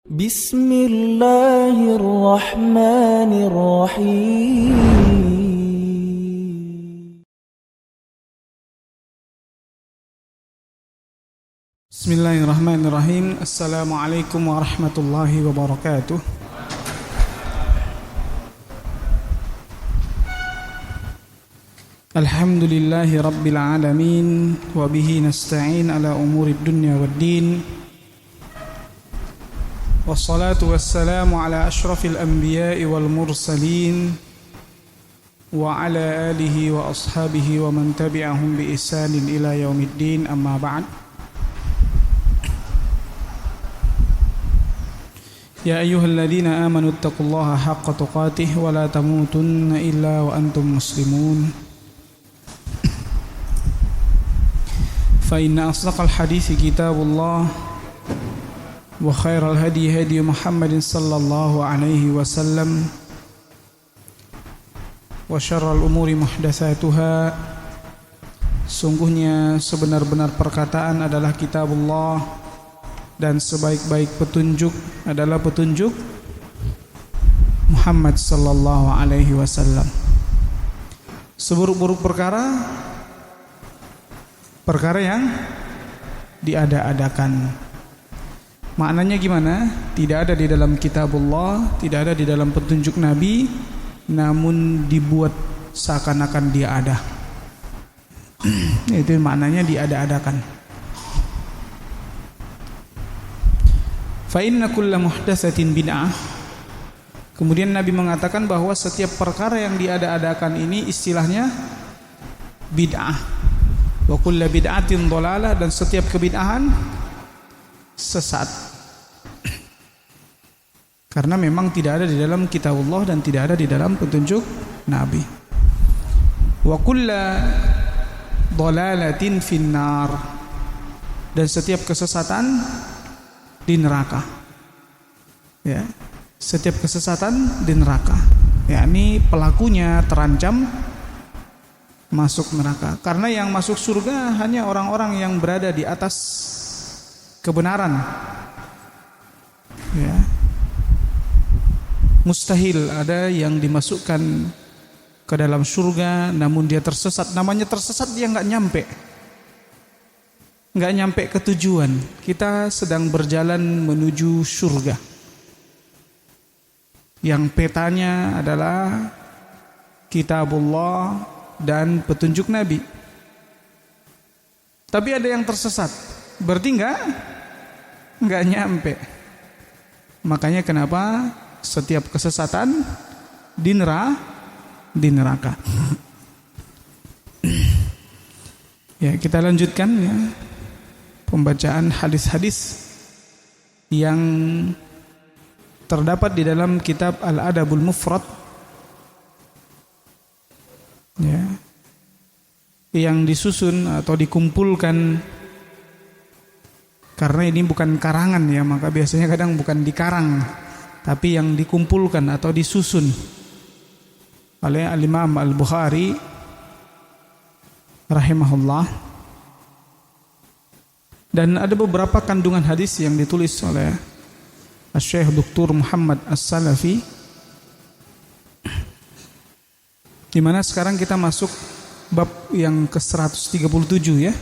Bismillahirrahmanirrahim. Bismillahirrahmanirrahim. Assalamualaikum warahmatullahi wabarakatuh. Alhamdulillahi rabbil alamin. Wabihi nasta'in ala umuri dunya waddin. Wassalatu wassalamu ala ashrafil anbiya'i wal mursalin. Wa ala alihi wa ashabihi wa man tabi'ahum bi ihsanin ila yaumiddin, amma ba'd. Ya ayyuhalladzina amanu taqullaha haqqa tuqatih wa la tamutunna illa wa antum muslimun. Fa inna asdaqal hadithi kitabullah wa khairal hadi hadi Muhammadin sallallahu alaihi wasallam wa syarrul umuri muhdatsatuha. Sungguhnya sebenar-benar perkataan adalah kitabullah, dan sebaik-baik petunjuk adalah petunjuk Muhammad sallallahu alaihi wasallam. Seburuk-buruk perkara yang diada-adakan. Maknanya gimana? Tidak ada di dalam kitabullah, tidak ada di dalam petunjuk Nabi, namun dibuat seakan-akan dia ada. Itu maknanya diada-adakan. Fa inna kulla muhdatsatin bid'ah. Kemudian Nabi mengatakan bahwa setiap perkara yang diada-adakan ini istilahnya bid'ah. Wa kulla bid'atin dhalalah, dan setiap kebid'ahan sesat. Karena memang tidak ada di dalam kitabullah dan tidak ada di dalam petunjuk Nabi. Wa kulla dhalalatin finnar, dan setiap kesesatan di neraka. Ya, setiap kesesatan di neraka. Yakni pelakunya terancam masuk neraka. Karena yang masuk surga hanya orang-orang yang berada di atas kebenaran. Ya. Mustahil ada yang dimasukkan ke dalam surga namun dia tersesat. Namanya tersesat, dia nggak nyampe ke tujuan. Kita sedang berjalan menuju surga yang petanya adalah kitabullah dan petunjuk Nabi. Tapi ada yang tersesat, berarti nggak nyampe. Makanya kenapa setiap kesesatan di neraka. Ya, kita lanjutkan ya pembacaan hadis-hadis yang terdapat di dalam kitab Al-Adabul Mufrad, ya, yang disusun atau dikumpulkan, karena ini bukan karangan ya, maka biasanya kadang bukan dikarang, tapi yang dikumpulkan atau disusun oleh Al-Imam Al-Bukhari rahimahullah. Dan ada beberapa kandungan hadis yang ditulis oleh Syekh Dr. Muhammad As-Salafi, di mana sekarang kita masuk bab yang ke-137 ya.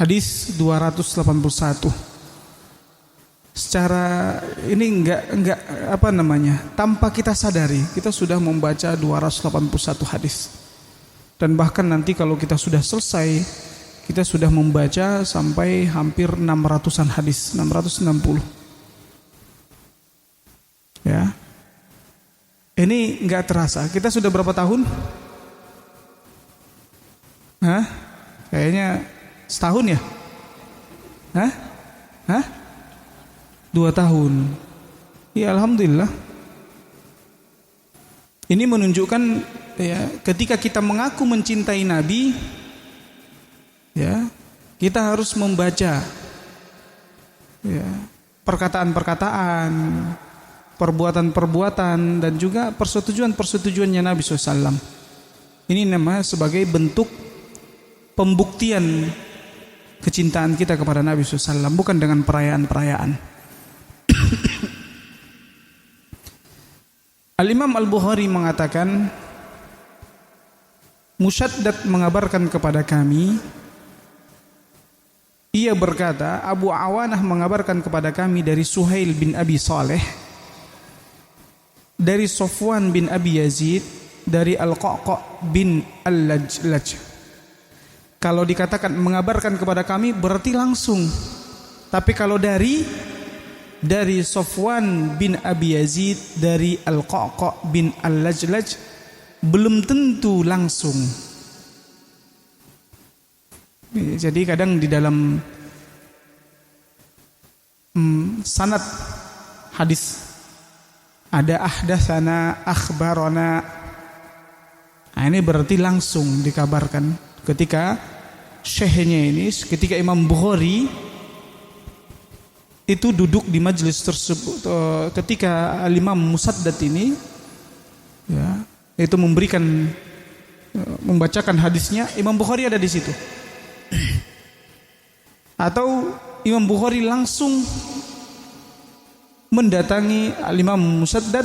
Hadis 281. Secara ini enggak tanpa kita sadari kita sudah membaca 281 hadis. Dan bahkan nanti kalau kita sudah selesai, kita sudah membaca sampai hampir 600-an hadis, 660. Ya. Ini enggak terasa. Kita sudah berapa tahun? Kayaknya setahun ya? 2 tahun. Ya, alhamdulillah. Ini menunjukkan ya, ketika kita mengaku mencintai Nabi, ya, kita harus membaca ya, perkataan-perkataan, perbuatan-perbuatan, dan juga persetujuan-persetujuannya Nabi SAW. Ini namanya sebagai bentuk pembuktian kecintaan kita kepada Nabi SAW, bukan dengan perayaan-perayaan. Al-Imam Al-Bukhari mengatakan, Musyaddad mengabarkan kepada kami, ia berkata, Abu Awanah mengabarkan kepada kami dari Suhail bin Abi Saleh, dari Sofwan bin Abi Yazid, dari Al-Qa'qa' bin Al-Lajlaj. Kalau dikatakan mengabarkan kepada kami berarti langsung. Tapi kalau dari Sofwan bin Abi Yazid, dari Al-Qa'qa' bin Al-Lajlaj, belum tentu langsung. Jadi kadang di dalam sanad hadis ada ahdatsana, akhbarana. Nah, ini berarti langsung dikabarkan ketika syekhnya ini, ketika Imam Bukhari itu duduk di majelis tersebut, ketika Imam Musaddad ini ya, itu membacakan hadisnya, Imam Bukhari ada di situ. Atau Imam Bukhari langsung mendatangi Imam Musaddad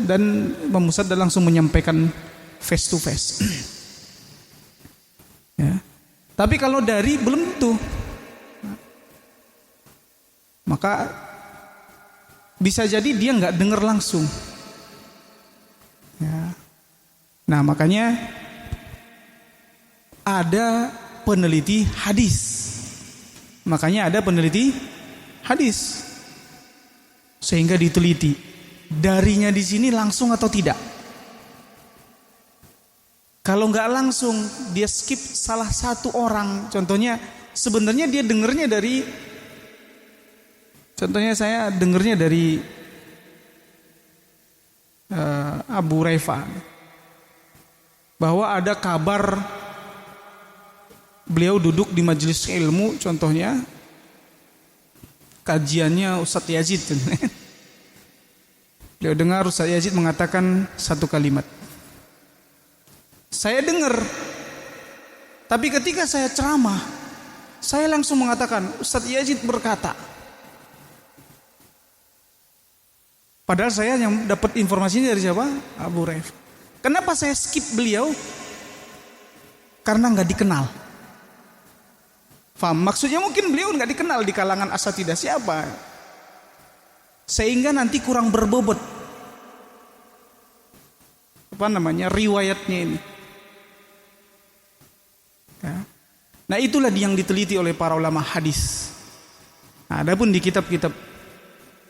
dan Imam Musaddad langsung menyampaikan face to face. Ya. Tapi kalau dari belum tentu. Maka bisa jadi dia nggak dengar langsung. Ya. Nah, makanya ada peneliti hadis. Makanya ada peneliti hadis. Sehingga diteliti darinya di sini langsung atau tidak. Kalau nggak langsung, dia skip salah satu orang. Contohnya, sebenarnya dia dengernya dari, contohnya saya dengernya dari Abu Raifa, bahwa ada kabar beliau duduk di majelis ilmu, contohnya kajiannya Ustadz Yazid. Beliau dengar Ustadz Yazid mengatakan satu kalimat. Saya dengar, tapi ketika saya ceramah, saya langsung mengatakan Ustadz Yazid berkata. Padahal saya yang dapat informasinya dari siapa? Abu Raif. Kenapa saya skip beliau? Karena nggak dikenal. Faham? Maksudnya mungkin beliau nggak dikenal di kalangan asatidah siapa, sehingga nanti kurang berbobot riwayatnya ini. Ya. Nah, itulah yang diteliti oleh para ulama hadis. Nah, adapun di kitab-kitab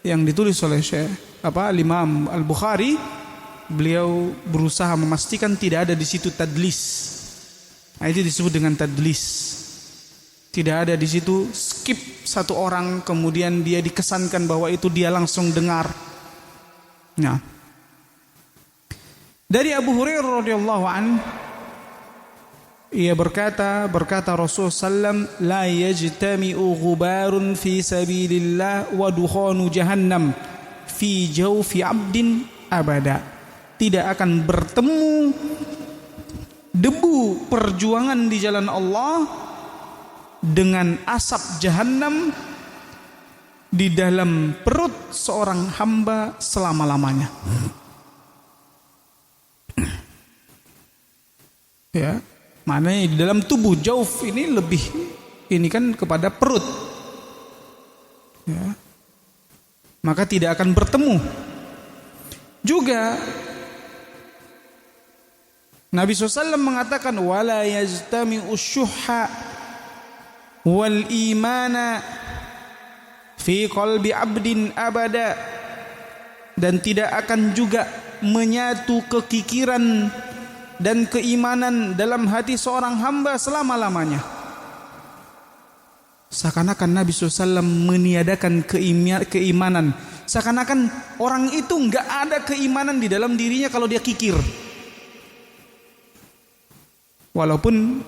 yang ditulis oleh Imam Al-Bukhari, beliau berusaha memastikan tidak ada di situ tadlis. Nah, itu disebut dengan tadlis. Tidak ada di situ skip satu orang kemudian dia dikesankan bahwa itu dia langsung dengar. Nah, dari Abu Hurairah radhiyallahu an, ia berkata Rasulullah sallam, la yajtami'u ghubarun fi sabilillah wa dukhanu jahannam fi jawfi 'abdin abada. Tidak akan bertemu debu perjuangan di jalan Allah dengan asap jahanam di dalam perut seorang hamba selama-lamanya. Ya, maknanya di dalam tubuh jauf ini lebih, ini kan kepada perut. Ya. Maka tidak akan bertemu. Juga Nabi SAW mengatakan wala yajtami'u syuhha wal imana fi qalbi abdin abada, dan tidak akan juga menyatu kekikiran dan keimanan dalam hati seorang hamba selama-lamanya. Seakan-akan Nabi SAW meniadakan keimanan. Seakan-akan orang itu enggak ada keimanan di dalam dirinya kalau dia kikir. Walaupun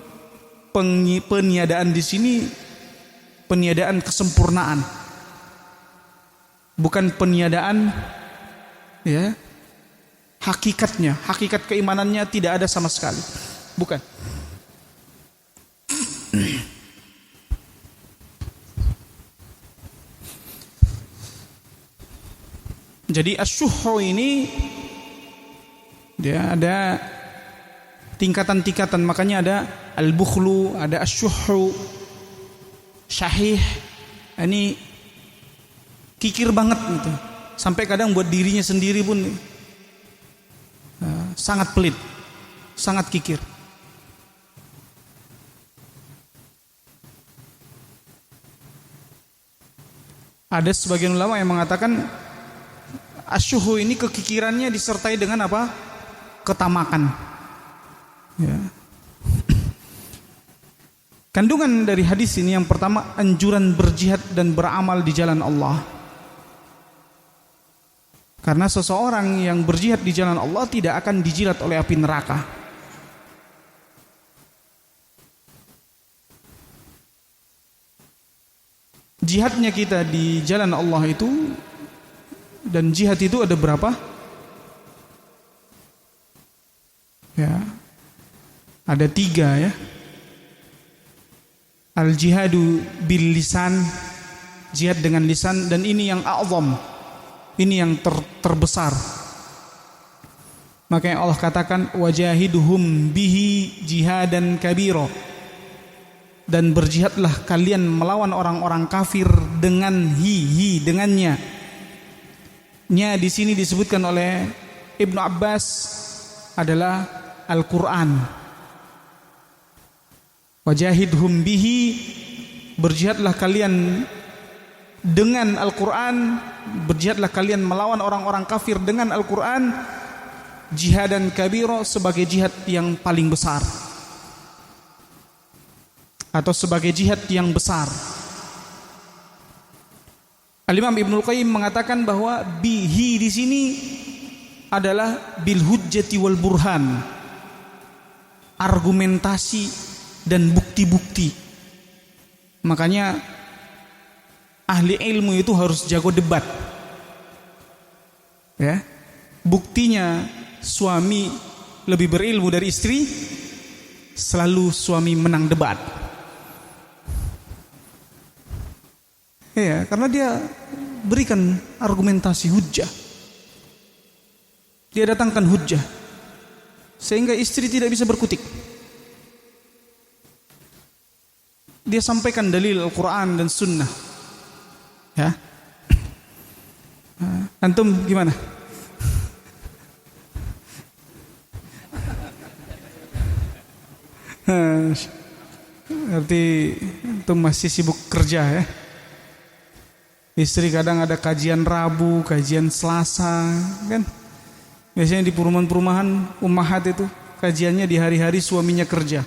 peniadaan di sini peniadaan kesempurnaan, bukan peniadaan ya hakikatnya, hakikat keimanannya tidak ada sama sekali, bukan. Jadi asyuhu ini dia ada tingkatan-tingkatan, makanya ada al-bukhlu, ada asyuhu, syahih. Ini kikir banget gitu. Sampai kadang buat dirinya sendiri pun sangat pelit, sangat kikir. Ada sebagian ulama yang mengatakan asyuhu ini kekikirannya disertai dengan apa? Ketamakan. Ya. Kandungan dari hadis ini yang pertama, anjuran berjihad dan beramal di jalan Allah. Karena seseorang yang berjihad di jalan Allah tidak akan dijilat oleh api neraka. Jihadnya kita di jalan Allah itu, dan jihad itu ada berapa? Ya, ada 3 ya. Al-jihadu bil lisan, jihad dengan lisan, dan ini yang a'zam, ini yang terbesar. Makanya Allah katakan wajahiduhum bihi jihadan kabira, dan berjihadlah kalian melawan orang-orang kafir dengan dengannya. Nya di sini disebutkan oleh Ibnu Abbas adalah Al-Qur'an. Wajahidhum bihi, berjihadlah kalian dengan Al-Qur'an, berjihadlah kalian melawan orang-orang kafir dengan Al-Qur'an, jihadan kabira, sebagai jihad yang paling besar, atau sebagai jihad yang besar. Al-Imam Ibnul Qayyim mengatakan bahwa bihi di sini adalah bil hujjati wal burhan, argumentasi dan bukti-bukti. Makanya ahli ilmu itu harus jago debat. Ya. Buktinya suami lebih berilmu dari istri, selalu suami menang debat. Ya, karena dia berikan argumentasi hujjah. Dia datangkan hujjah sehingga istri tidak bisa berkutik. Dia sampaikan dalil Al-Quran dan Sunnah. Ya, antum gimana? Berarti antum masih sibuk kerja ya. Istri kadang ada kajian Rabu, kajian Selasa, kan? Biasanya di perumahan-perumahan ummahat itu kajiannya di hari-hari suaminya kerja.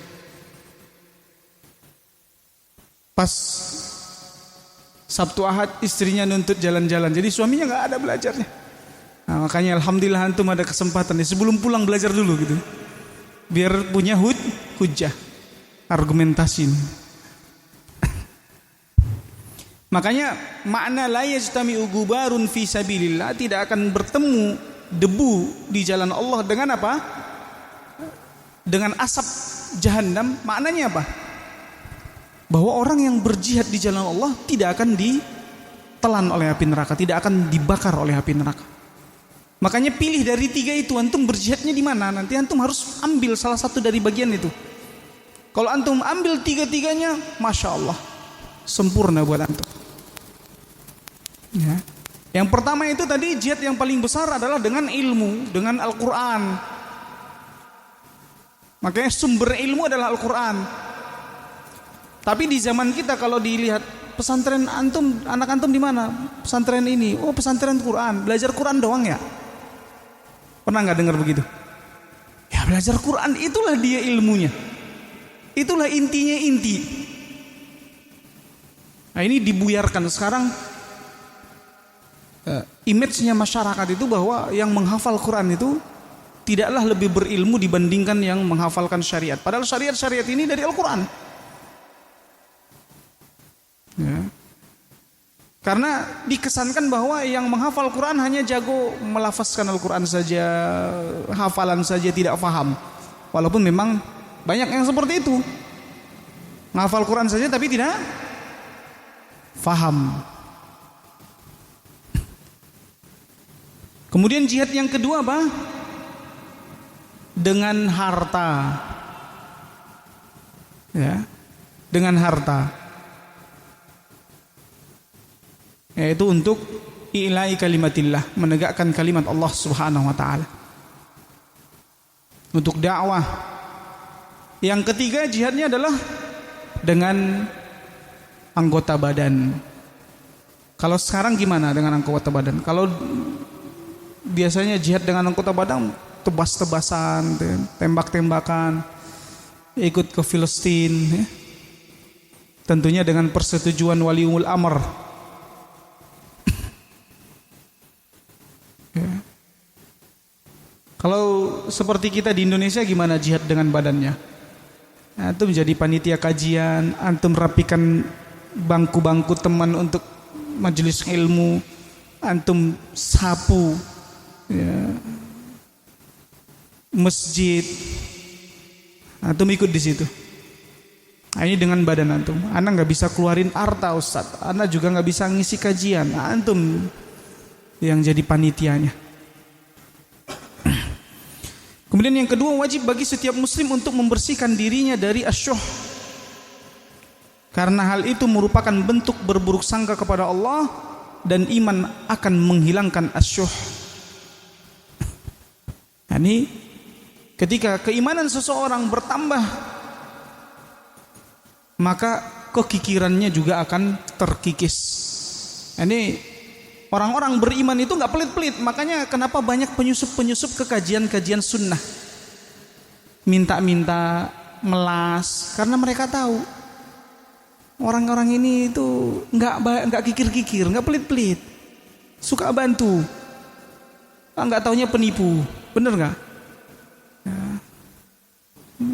Pas Sabtu Ahad istrinya nuntut jalan-jalan, jadi suaminya nggak ada belajarnya. Nah, makanya alhamdulillah antum ada kesempatan nih, sebelum pulang belajar dulu gitu, biar punya hujjah, argumentasi. Makanya makna la yajtami'u gubarun fi sabilillah, tidak akan bertemu debu di jalan Allah dengan apa? Dengan asap jahanam. Maknanya apa? Bahwa orang yang berjihad di jalan Allah tidak akan ditelan oleh api neraka, tidak akan dibakar oleh api neraka. Makanya pilih dari 3 itu, antum berjihadnya di mana? Nanti antum harus ambil salah satu dari bagian itu. Kalau antum ambil 3-tiganya, masya Allah, sempurna buat antum. Ya. Yang pertama itu tadi, jihad yang paling besar adalah dengan ilmu, dengan Al-Quran. Makanya sumber ilmu adalah Al-Quran. Tapi di zaman kita kalau dilihat pesantren antum, anak antum di mana? Pesantren ini, oh pesantren Quran, belajar Quran doang ya? Pernah nggak dengar begitu? Ya belajar Quran itulah dia ilmunya, itulah intinya inti. Nah ini dibuyarkan sekarang. Image-nya masyarakat itu bahwa yang menghafal Quran itu tidaklah lebih berilmu dibandingkan yang menghafalkan syariat. Padahal syariat-syariat ini dari Al-Quran. Ya. Karena dikesankan bahwa yang menghafal Quran hanya jago melafazkan Al-Quran saja, hafalan saja, tidak faham. Walaupun memang banyak yang seperti itu, menghafal Quran saja tapi tidak faham. Kemudian jihad yang kedua apa? Dengan harta. Ya, dengan harta. Yaitu untuk ilahi kalimatillah, menegakkan kalimat Allah Subhanahu wa taala. Untuk dakwah. Yang ketiga jihadnya adalah dengan anggota badan. Kalau sekarang gimana dengan anggota badan? Kalau biasanya jihad dengan anggota badan tebas-tebasan, tembak-tembakan, ikut ke Filistin, ya. Tentunya dengan persetujuan waliul amr. Ya. Kalau seperti kita di Indonesia gimana jihad dengan badannya? Antum jadi panitia kajian, antum rapikan bangku-bangku teman untuk majelis ilmu, antum sapu, ya, masjid, antum ikut di situ. Nah, ini dengan badan antum. Anak nggak bisa keluarin harta Ustaz, anak juga nggak bisa ngisi kajian. Nah, antum yang jadi panitianya. Kemudian yang kedua, wajib bagi setiap muslim untuk membersihkan dirinya dari asyuh. Karena hal itu merupakan bentuk berburuk sangka kepada Allah dan iman akan menghilangkan asyuh. Nah, ini ketika keimanan seseorang bertambah, maka kekikirannya juga akan terkikis. Ini orang-orang beriman itu nggak pelit-pelit. Makanya kenapa banyak penyusup-penyusup ke kajian-kajian sunnah, minta-minta melas, karena mereka tahu orang-orang ini itu nggak kikir-kikir, nggak pelit-pelit, suka bantu, nggak taunya penipu, bener nggak? Ya.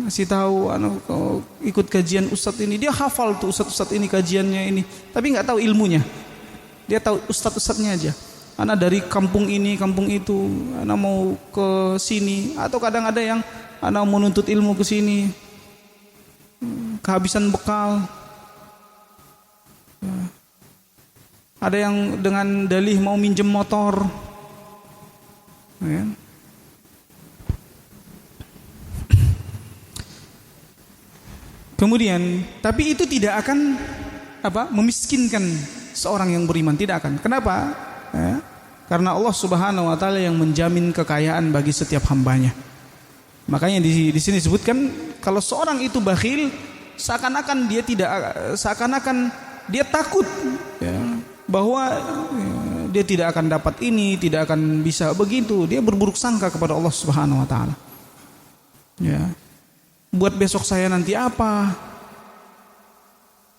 Masih tahu, ikut kajian ustadz ini, dia hafal tuh ustadz ini kajiannya ini, tapi nggak tahu ilmunya. Dia tahu ustadz-ustadznya aja. Anak dari kampung ini, kampung itu, anak mau ke sini, atau kadang ada yang anak mau menuntut ilmu ke sini, kehabisan bekal. Ada yang dengan dalih mau minjem motor, ya. Kemudian, tapi itu tidak akan memiskinkan seorang yang beriman, tidak akan. Kenapa? Ya. Karena Allah Subhanahu wa taala yang menjamin kekayaan bagi setiap hambanya. Makanya di sini disebutkan kalau seorang itu bakhil, seakan-akan dia takut, ya, bahwa dia tidak akan dapat ini, tidak akan bisa begitu. Dia berburuk sangka kepada Allah Subhanahu wa taala. Ya. Buat besok saya nanti apa?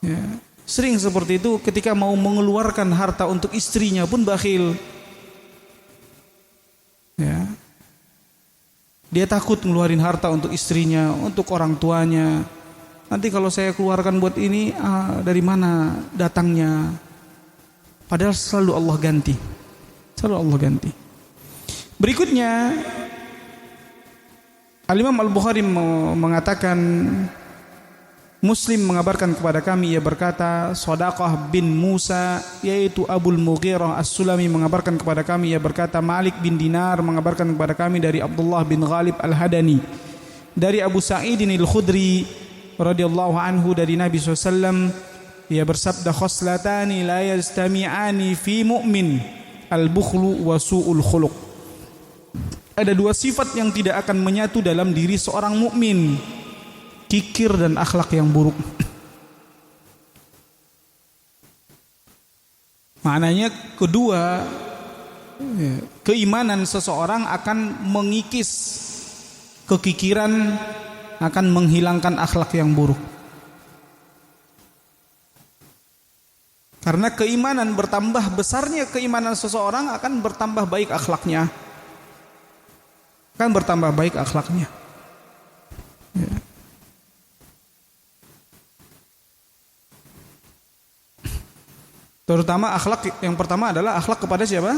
Ya. Sering seperti itu ketika mau mengeluarkan harta untuk istrinya pun bakhil. Ya. Dia takut ngeluarin harta untuk istrinya, untuk orang tuanya. Nanti kalau saya keluarkan buat ini, dari mana datangnya? Padahal selalu Allah ganti. Selalu Allah ganti. Berikutnya, Al-Imam Al-Bukhari mengatakan, Muslim mengabarkan kepada kami, ia berkata, Sadaqah bin Musa, yaitu Abul Mughirah As-Sulami mengabarkan kepada kami, ia berkata, Malik bin Dinar mengabarkan kepada kami dari Abdullah bin Ghalib Al-Hadani, dari Abu Sa'idin Al-Khudri radhiyallahu anhu, dari Nabi SAW, ia bersabda, khoslatani la yastami'ani fi mu'min, al-bukhlu wa su'ul khuluq. Ada dua sifat yang tidak akan menyatu dalam diri seorang mukmin, kikir dan akhlak yang buruk. Maknanya kedua, keimanan seseorang akan mengikis kekikiran, akan menghilangkan akhlak yang buruk. Karena keimanan bertambah besarnya, keimanan seseorang akan bertambah baik akhlaknya. Akan bertambah baik akhlaknya. Ya. Terutama akhlak yang pertama adalah akhlak kepada siapa?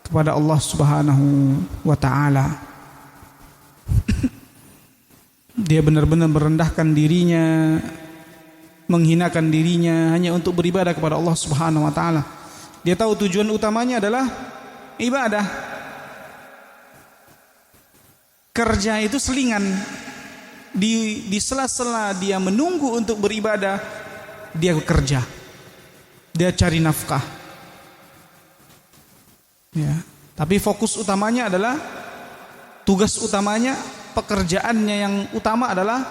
Kepada Allah Subhanahu wa taala. Dia benar-benar merendahkan dirinya, menghinakan dirinya hanya untuk beribadah kepada Allah Subhanahu wa taala. Dia tahu tujuan utamanya adalah ibadah. Kerja itu selingan. Di sela-sela dia menunggu untuk beribadah, dia bekerja. Dia cari nafkah. Ya, tapi fokus utamanya adalah, tugas utamanya, pekerjaannya yang utama adalah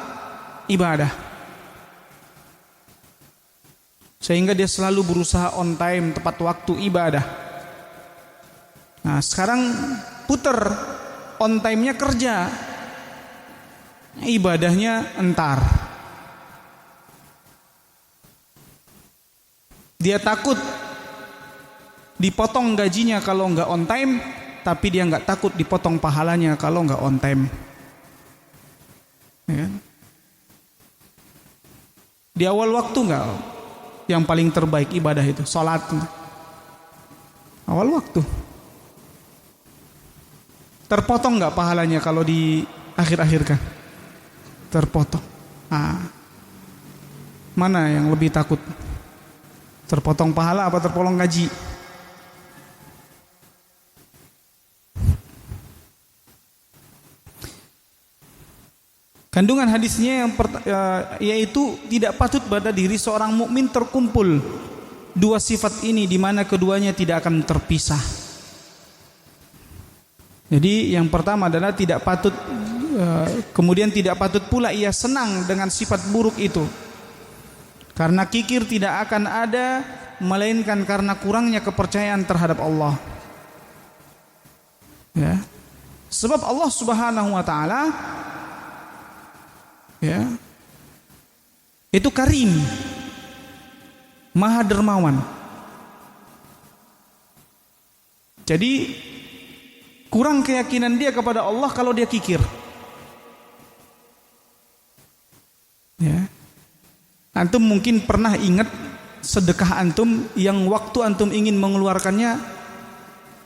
ibadah. Sehingga dia selalu berusaha on time, tepat waktu ibadah. Nah, sekarang puter, on time-nya kerja, ibadahnya entar. Dia takut dipotong gajinya kalau nggak on time, tapi dia nggak takut dipotong pahalanya kalau nggak on time. Ya. Di awal waktu nggak, yang paling terbaik ibadah itu sholat. Awal waktu. Terpotong nggak pahalanya kalau di akhir-akhir kan? Terpotong. Mana yang lebih takut? Terpotong pahala apa terpotong gaji? Kandungan hadisnya yaitu tidak patut pada diri seorang mukmin terkumpul dua sifat ini, di mana keduanya tidak akan terpisah. Jadi yang pertama adalah tidak patut, kemudian tidak patut pula ia senang dengan sifat buruk itu. Karena kikir tidak akan ada melainkan karena kurangnya kepercayaan terhadap Allah. Ya. Sebab Allah Subhanahu wa taala, ya, itu karim, maha dermawan. Jadi kurang keyakinan dia kepada Allah kalau dia kikir. Ya. Antum mungkin pernah ingat sedekah antum yang waktu antum ingin mengeluarkannya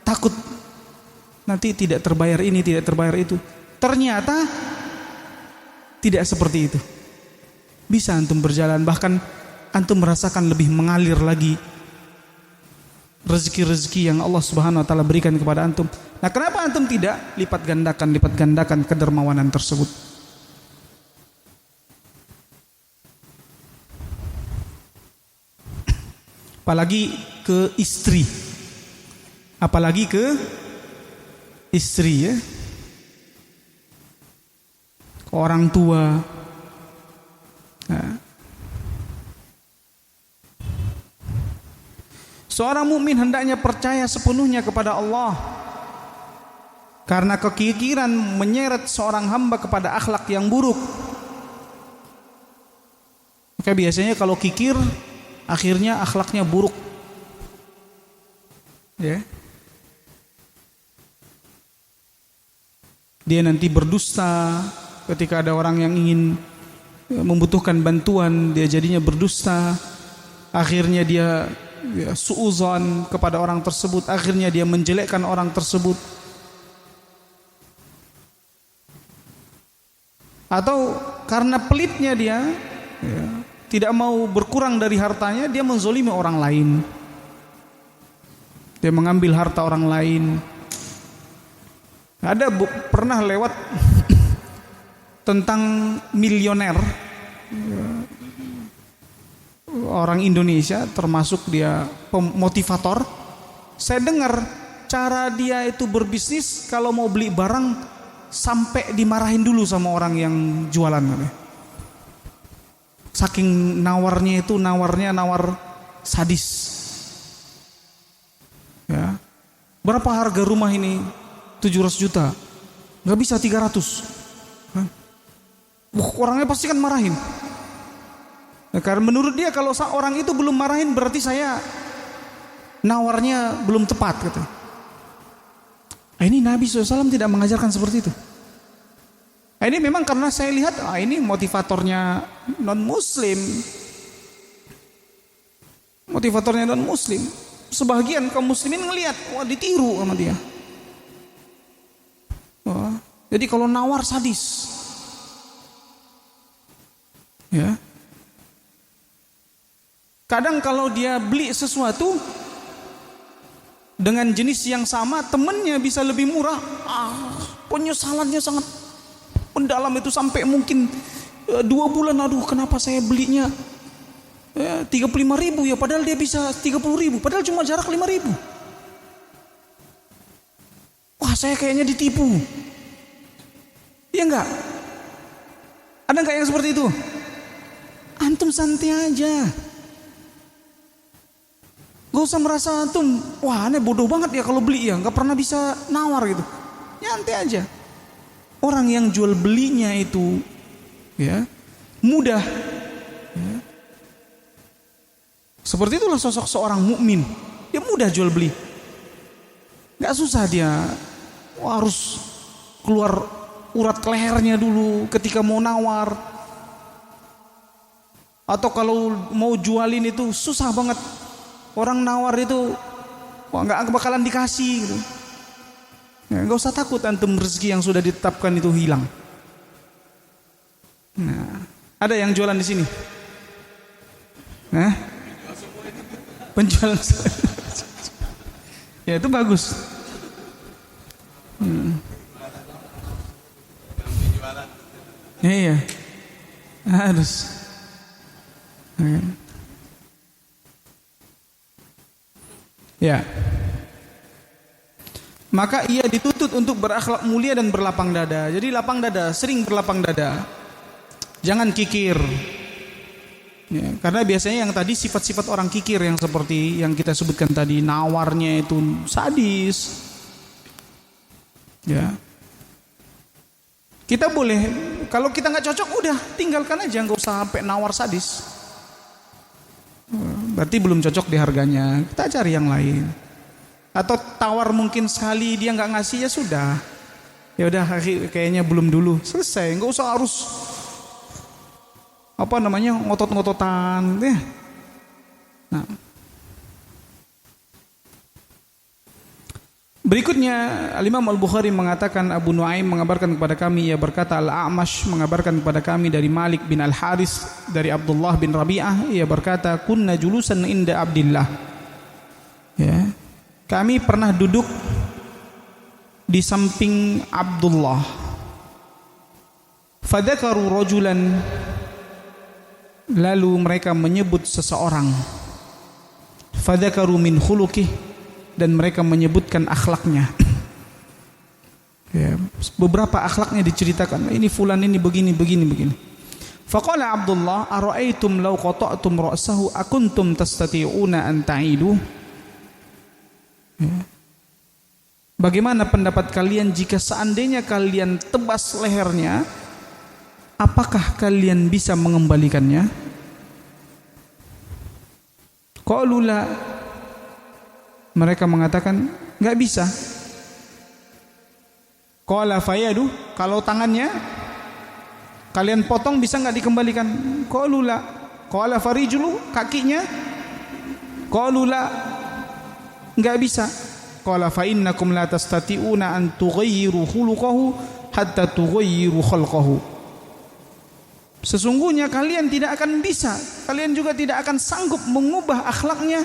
takut nanti tidak terbayar ini, tidak terbayar itu. Ternyata tidak seperti itu. Bisa antum berjalan, bahkan antum merasakan lebih mengalir lagi rezeki-rezeki yang Allah Subhanahu wa taala berikan kepada antum. Nah, kenapa antum tidak lipat gandakan kedermawanan tersebut? Apalagi ke istri. Apalagi ke istri, ya. Ke orang tua. Nah. Seorang mukmin hendaknya percaya sepenuhnya kepada Allah. Karena kekikiran menyeret seorang hamba kepada akhlak yang buruk. Maka biasanya kalau kikir, akhirnya akhlaknya buruk. Ya. Dia nanti berdusta ketika ada orang yang ingin membutuhkan bantuan, dia jadinya berdusta. Akhirnya dia suuzon kepada orang tersebut, akhirnya dia menjelekkan orang tersebut. Atau karena pelitnya dia, ya, tidak mau berkurang dari hartanya, dia menzolimi orang lain. Dia mengambil harta orang lain. Ada pernah lewat tentang milioner, orang Indonesia, termasuk dia motivator. Saya dengar cara dia itu berbisnis, kalau mau beli barang sampai dimarahin dulu sama orang yang jualan. Saking nawarnya itu, nawar sadis. Ya. Berapa harga rumah ini? 700 juta. Gak bisa 300. Orangnya pasti kan marahin. Nah, karena menurut dia kalau orang itu belum marahin berarti saya nawarnya belum tepat, gitu. Ini Nabi SAW tidak mengajarkan seperti itu. Ini memang karena saya lihat ini motivatornya non muslim. Motivatornya non muslim. Sebagian kaum muslimin ngelihat, wah ditiru sama dia. Wah, jadi kalau nawar sadis. Ya. Kadang kalau dia beli sesuatu, dengan jenis yang sama temennya bisa lebih murah, penyesalannya sangat mendalam itu sampai mungkin 2 bulan, aduh kenapa saya belinya 35.000 ya, padahal dia bisa 30.000, padahal cuma jarak 5.000. Wah, saya kayaknya ditipu. Iya enggak? Ada enggak yang seperti itu? Antum santai aja. Gak usah merasa antum, wah aneh bodoh banget ya kalau beli ya, gak pernah bisa nawar gitu. Nyantai aja. Orang yang jual belinya itu ya mudah. Ya. Seperti itulah sosok seorang mukmin. Dia mudah jual beli. Gak susah dia harus keluar urat lehernya dulu ketika mau nawar. Atau kalau mau jualin itu susah banget. Orang nawar itu gak bakalan dikasih gitu. Ya, gak usah takut antum rezeki yang sudah ditetapkan itu hilang. Nah, ada yang jualan di sini? Nah, penjualan. Ya itu bagus. Iya, harus. Ya. Maka ia dituntut untuk berakhlak mulia dan berlapang dada. Jadi lapang dada, sering berlapang dada. Jangan kikir. Ya, karena biasanya yang tadi sifat-sifat orang kikir yang seperti yang kita sebutkan tadi, nawarnya itu sadis. Ya. Kita boleh, kalau kita nggak cocok udah tinggalkan aja, nggak usah sampai nawar sadis. Berarti belum cocok di harganya. Kita cari yang lain. Atau tawar mungkin sekali dia nggak ngasih, ya sudah. Ya udah kayaknya belum dulu. Selesai, nggak usah harus ngotot-ngototan deh. Nah. Berikutnya Al-Imam Al-Bukhari mengatakan, Abu Nuaim mengabarkan kepada kami, ia berkata, Al-A'mash mengabarkan kepada kami dari Malik bin Al-Haris dari Abdullah bin Rabi'ah, ia berkata, kunna julusan inda Abdillah. Ya. Kami pernah duduk di samping Abdullah. Fadzakaru rajulan, lalu mereka menyebut seseorang. Fadzakaru min khuluqih, dan mereka menyebutkan akhlaknya. Ya, beberapa akhlaknya diceritakan. Ini fulan ini begini. Faqala Abdullah, ara'aitum law qata'tum ra'sahu akuntum tastati'una an ta'idu? Ya. Bagaimana pendapat kalian jika seandainya kalian tebas lehernya, apakah kalian bisa mengembalikannya? Qalu la, mereka mengatakan enggak bisa. Qala fayadu, kalau tangannya kalian potong bisa enggak dikembalikan? Qalu la. Qala farijulu, kakinya? Qalu la, enggak bisa. Qala fa innakum la tastati'una an tughayyiru khuluquhu hatta tughayyiru khalqahu. Sesungguhnya kalian tidak akan bisa, kalian juga tidak akan sanggup mengubah akhlaknya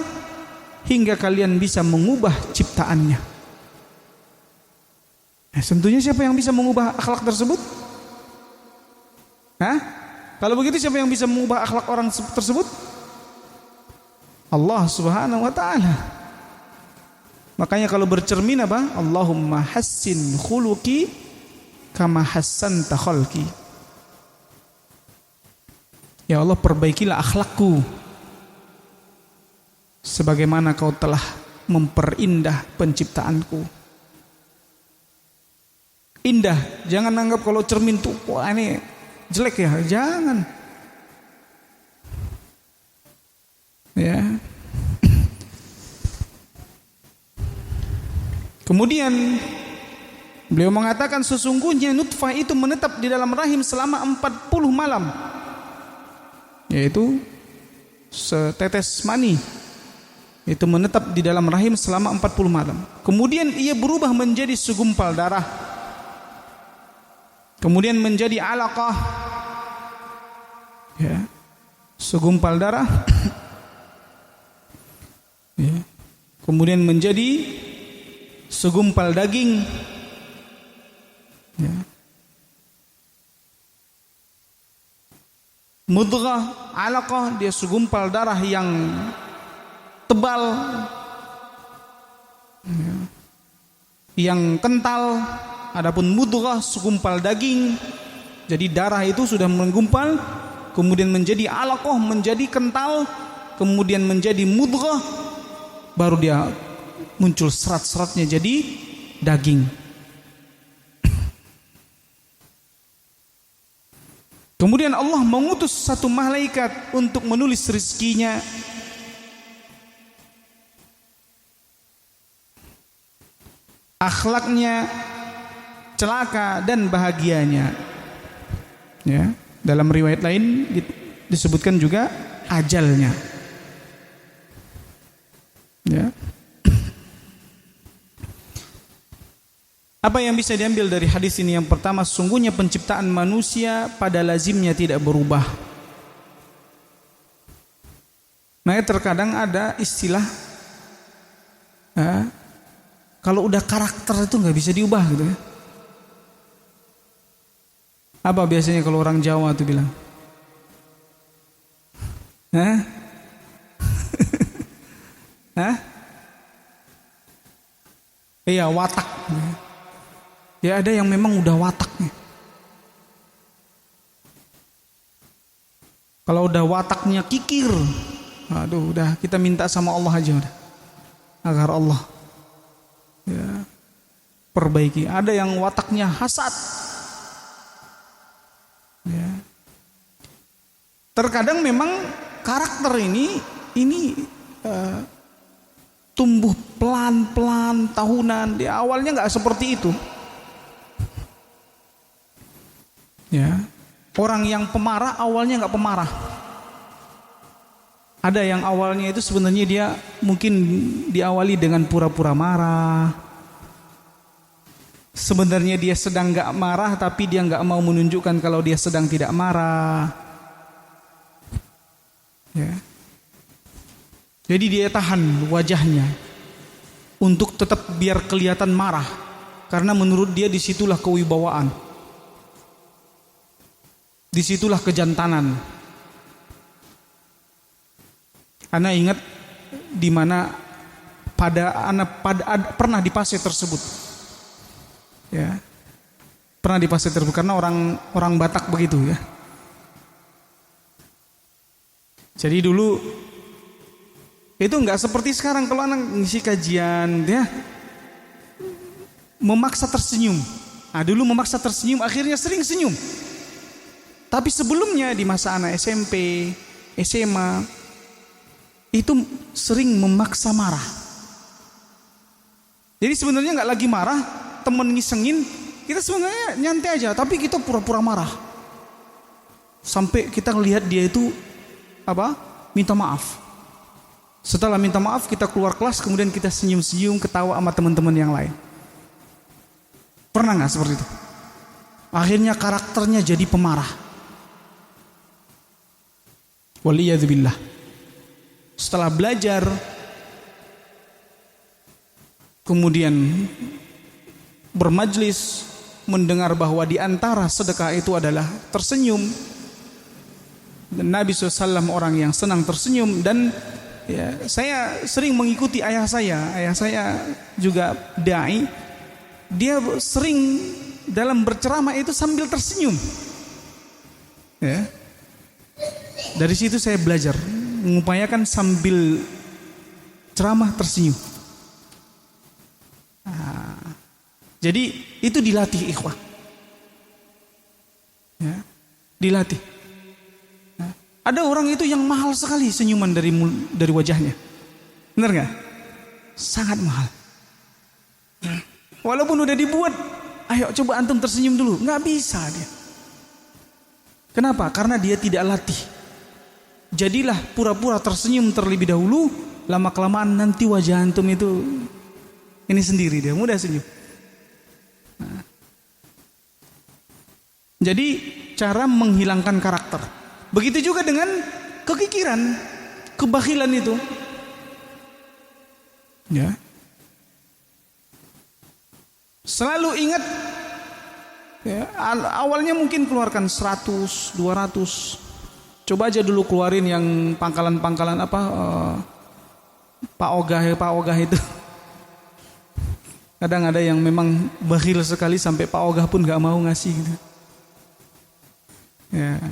hingga kalian bisa mengubah ciptaannya. Tentunya siapa yang bisa mengubah akhlak tersebut? Kalau begitu siapa yang bisa mengubah akhlak orang tersebut? Allah Subhanahu wa taala. Makanya kalau bercermin apa? Allahumma hassin khuluqi kama hassanta khalqi. Ya Allah, perbaikilah akhlakku sebagaimana kau telah memperindah penciptaanku. Indah, jangan anggap kalau cermin tuh wah ini jelek ya, jangan. Ya. Kemudian beliau mengatakan sesungguhnya nutfah itu menetap di dalam rahim selama 40 malam. Yaitu setetes mani itu menetap di dalam rahim selama 40 malam. Kemudian ia berubah menjadi segumpal darah. Kemudian menjadi alaqah. Ya. Segumpal darah. Ya. kemudian menjadi segumpal daging, ya. Mudghah, alaqah, dia segumpal darah yang tebal, ya, yang kental. Adapun mudghah, segumpal daging, jadi darah itu sudah menggumpal, kemudian menjadi alaqah, menjadi kental, kemudian menjadi mudghah, baru dia muncul serat-seratnya jadi daging. Kemudian Allah mengutus satu malaikat untuk menulis rezekinya. Akhlaknya, celaka dan bahagianya. Ya, dalam riwayat lain disebutkan juga ajalnya. Ya. Apa yang bisa diambil dari hadis ini? Yang pertama, sungguhnya penciptaan manusia pada lazimnya tidak berubah. Makanya terkadang ada istilah, kalau udah karakter itu nggak bisa diubah gitu ya. Apa biasanya kalau orang Jawa tuh bilang? Iya, watak. Ya ada yang memang udah wataknya. Kalau udah wataknya kikir, aduh udah kita minta sama Allah aja udah, agar Allah ya perbaiki. Ada yang wataknya hasad. Ya. Terkadang memang karakter ini tumbuh pelan-pelan tahunan. Di awalnya nggak seperti itu. Ya, orang yang pemarah awalnya nggak pemarah. Ada yang awalnya itu sebenarnya dia mungkin diawali dengan pura-pura marah. Sebenarnya dia sedang nggak marah, tapi dia nggak mau menunjukkan kalau dia sedang tidak marah. Ya. Jadi dia tahan wajahnya untuk tetap biar kelihatan marah, karena menurut dia disitulah kewibawaan. Disitulah kejantanan. Ana ingat di mana pernah di fase tersebut. Ya. Pernah di fase tersebut karena orang Batak begitu ya. Jadi dulu itu enggak seperti sekarang kalau anak ngisi kajian ya memaksa tersenyum. Dulu memaksa tersenyum akhirnya sering senyum. Tapi sebelumnya di masa anak SMP, SMA itu sering memaksa marah. Jadi sebenarnya nggak lagi marah, temen ngisengin, kita sebenarnya nyantai aja, tapi kita pura-pura marah. Sampai kita ngelihat dia itu minta maaf. Setelah minta maaf kita keluar kelas, kemudian kita senyum-senyum ketawa sama teman-teman yang lain. Pernah nggak seperti itu? Akhirnya karakternya jadi pemarah. Waliyadzubillah. Setelah belajar, kemudian bermajlis, mendengar bahwa di antara sedekah itu adalah tersenyum. Dan Nabi SAW orang yang senang tersenyum. Dan ya, saya sering mengikuti ayah saya juga dai. Dia sering dalam berceramah itu sambil tersenyum. Ya. Dari situ saya belajar mengupayakan sambil ceramah tersenyum. Jadi itu dilatih ikhwah. Ya, dilatih. Ada orang itu yang mahal sekali senyuman dari wajahnya. Benar nggak? Sangat mahal. Walaupun udah dibuat, ayo coba antum tersenyum dulu, nggak bisa dia. Kenapa? Karena dia tidak latih. Jadilah pura-pura tersenyum terlebih dahulu, lama kelamaan nanti wajah antum itu ini sendiri dia mudah senyum. Jadi cara menghilangkan karakter. Begitu juga dengan kekikiran, kebakhilan itu. Ya. Selalu ingat, ya, awalnya mungkin keluarkan 100, 200. Coba aja dulu keluarin yang pangkalan-pangkalan apa, Pak Ogah itu. Kadang ada yang memang bakhil sekali sampai Pak Ogah pun gak mau ngasih gitu. Ya.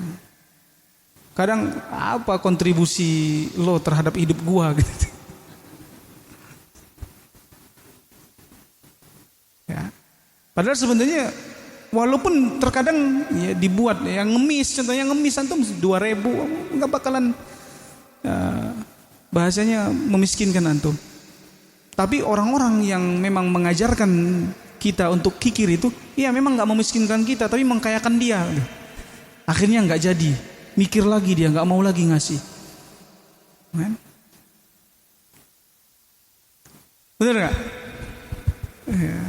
Kadang apa kontribusi lo terhadap hidup gua gitu. Ya. Padahal sebenarnya walaupun terkadang ya dibuat yang ngemis, contohnya ngemis antum 2.000 nggak bakalan bahasanya memiskinkan antum. Tapi orang-orang yang memang mengajarkan kita untuk kikir itu, ya memang nggak memiskinkan kita, tapi mengkayakan dia. Akhirnya nggak jadi, mikir lagi dia nggak mau lagi ngasih. Bener nggak? Ya.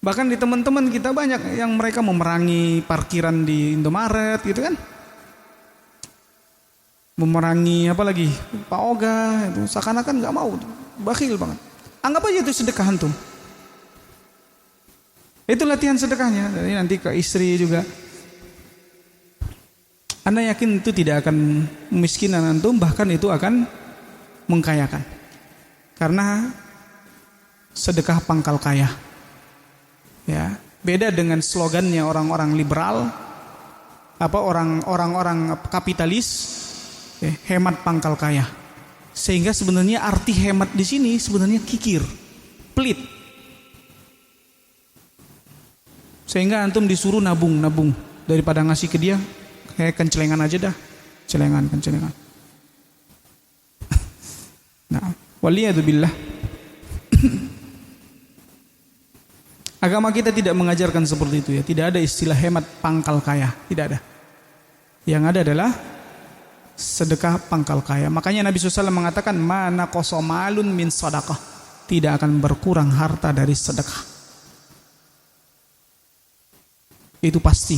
Bahkan di teman-teman kita banyak yang mereka memerangi parkiran di Indomaret gitu kan. Memerangi apa lagi? Pak Oga itu seakan-akan nggak mau, bakhil banget. Anggap aja itu sedekah antum. Itu latihan sedekahnya. Jadi nanti ke istri juga. Anda yakin itu tidak akan memiskinkan antum, bahkan itu akan mengkayakan. Karena sedekah pangkal kaya. Ya, beda dengan slogannya orang-orang liberal, apa orang-orang kapitalis, ya, hemat pangkal kaya. Sehingga sebenarnya arti hemat di sini sebenarnya kikir, pelit. Sehingga antum disuruh nabung daripada ngasih ke dia, kayak kencelengan aja dah, kencelengan. Nah, waliyadzubillah. Agama kita tidak mengajarkan seperti itu ya. Tidak ada istilah hemat pangkal kaya, tidak ada. Yang ada adalah sedekah pangkal kaya. Makanya Nabi SAW mengatakan mana kosomalun min sadaqah, tidak akan berkurang harta dari sedekah. Itu pasti.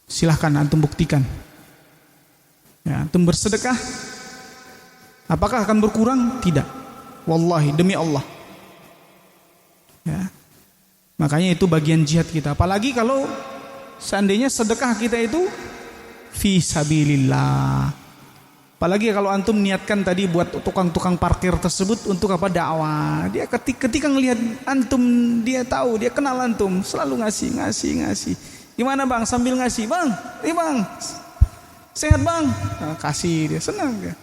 Silahkan antum buktikan. Ya, antum bersedekah, apakah akan berkurang? Tidak. Wallahi, demi Allah. Ya. Makanya itu bagian jihad kita. Apalagi kalau seandainya sedekah kita itu fi sabilillah. Apalagi kalau antum niatkan tadi buat tukang-tukang parkir tersebut untuk apa? Dakwah. Dia ketika ngelihat antum, dia tahu, dia kenal antum, selalu ngasih. Gimana bang? Sambil ngasih, bang, bang, sehat bang, nah, kasih, dia senang dia.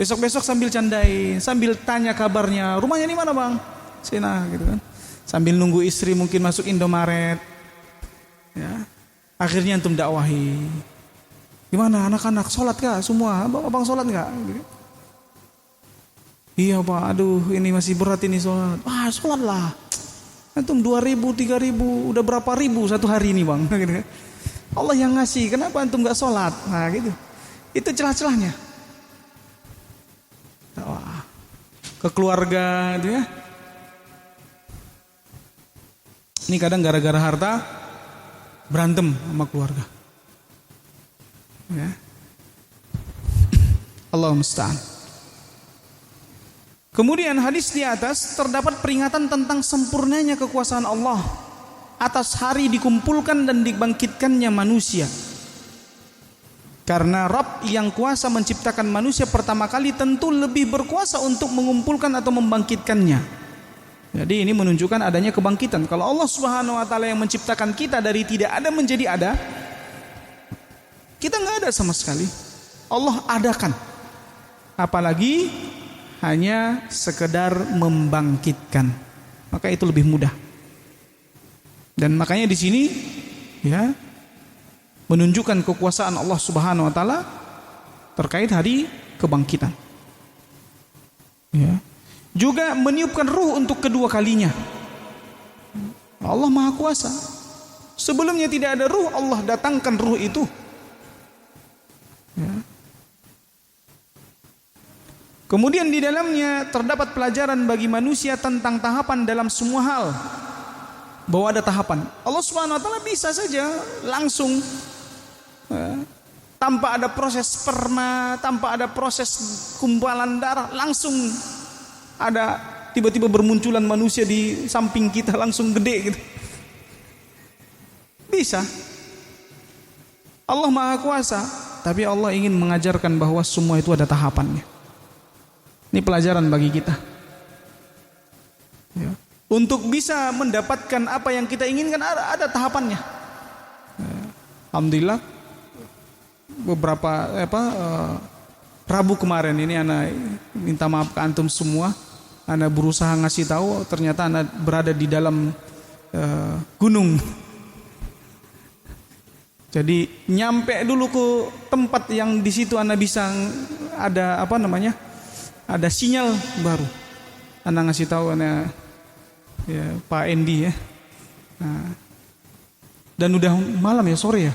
Besok-besok sambil candain, sambil tanya kabarnya, rumahnya di mana bang? Sina, gitu kan. Sambil nunggu istri mungkin masuk Indomaret, ya. Akhirnya antum dakwahi. Gimana anak-anak sholat kah semua? Abang sholat nggak? Gitu. Iya pak, aduh ini masih berat ini sholat. Ah sholat lah. Antum 2.000, 3.000, udah berapa ribu satu hari ini bang? Allah yang ngasih, kenapa antum nggak sholat? Nah gitu. Itu celah-celahnya. Wah, ke keluarga, gitu ya. Ini kadang gara-gara harta berantem sama keluarga. Ya. Allah musta'an. Kemudian hadis di atas terdapat peringatan tentang sempurnanya kekuasaan Allah atas hari dikumpulkan dan dibangkitkannya manusia. Karena Rabb yang kuasa menciptakan manusia pertama kali tentu lebih berkuasa untuk mengumpulkan atau membangkitkannya. Jadi ini menunjukkan adanya kebangkitan. Kalau Allah Subhanahu wa taala yang menciptakan kita dari tidak ada menjadi ada, kita nggak ada sama sekali. Allah adakan. Apalagi hanya sekedar membangkitkan. Maka itu lebih mudah. Dan makanya di sini ya menunjukkan kekuasaan Allah Subhanahu wa taala terkait hari kebangkitan. Ya. Juga meniupkan ruh untuk kedua kalinya. Allah Maha Kuasa. Sebelumnya tidak ada ruh, Allah datangkan ruh itu. Ya. Kemudian di dalamnya terdapat pelajaran bagi manusia tentang tahapan dalam semua hal. Bahwa ada tahapan. Allah Subhanahu wa taala bisa saja langsung tanpa ada proses sperma, tanpa ada proses kumpalan darah, langsung ada tiba-tiba bermunculan manusia di samping kita langsung gede gitu. Bisa. Allah Maha Kuasa, tapi Allah ingin mengajarkan bahwa semua itu ada tahapannya. Ini pelajaran bagi kita. Ya. Untuk bisa mendapatkan apa yang kita inginkan ada tahapannya. Ya. Alhamdulillah beberapa Rabu kemarin ini ana minta maaf ke antum semua. Ana berusaha ngasih tahu, ternyata ana berada di dalam gunung. Jadi nyampe dulu ke tempat yang di situ ana bisa ada ada sinyal baru. Ana ngasih tahu ana ya Pak Endi ya. Nah, dan udah malam ya, sore ya.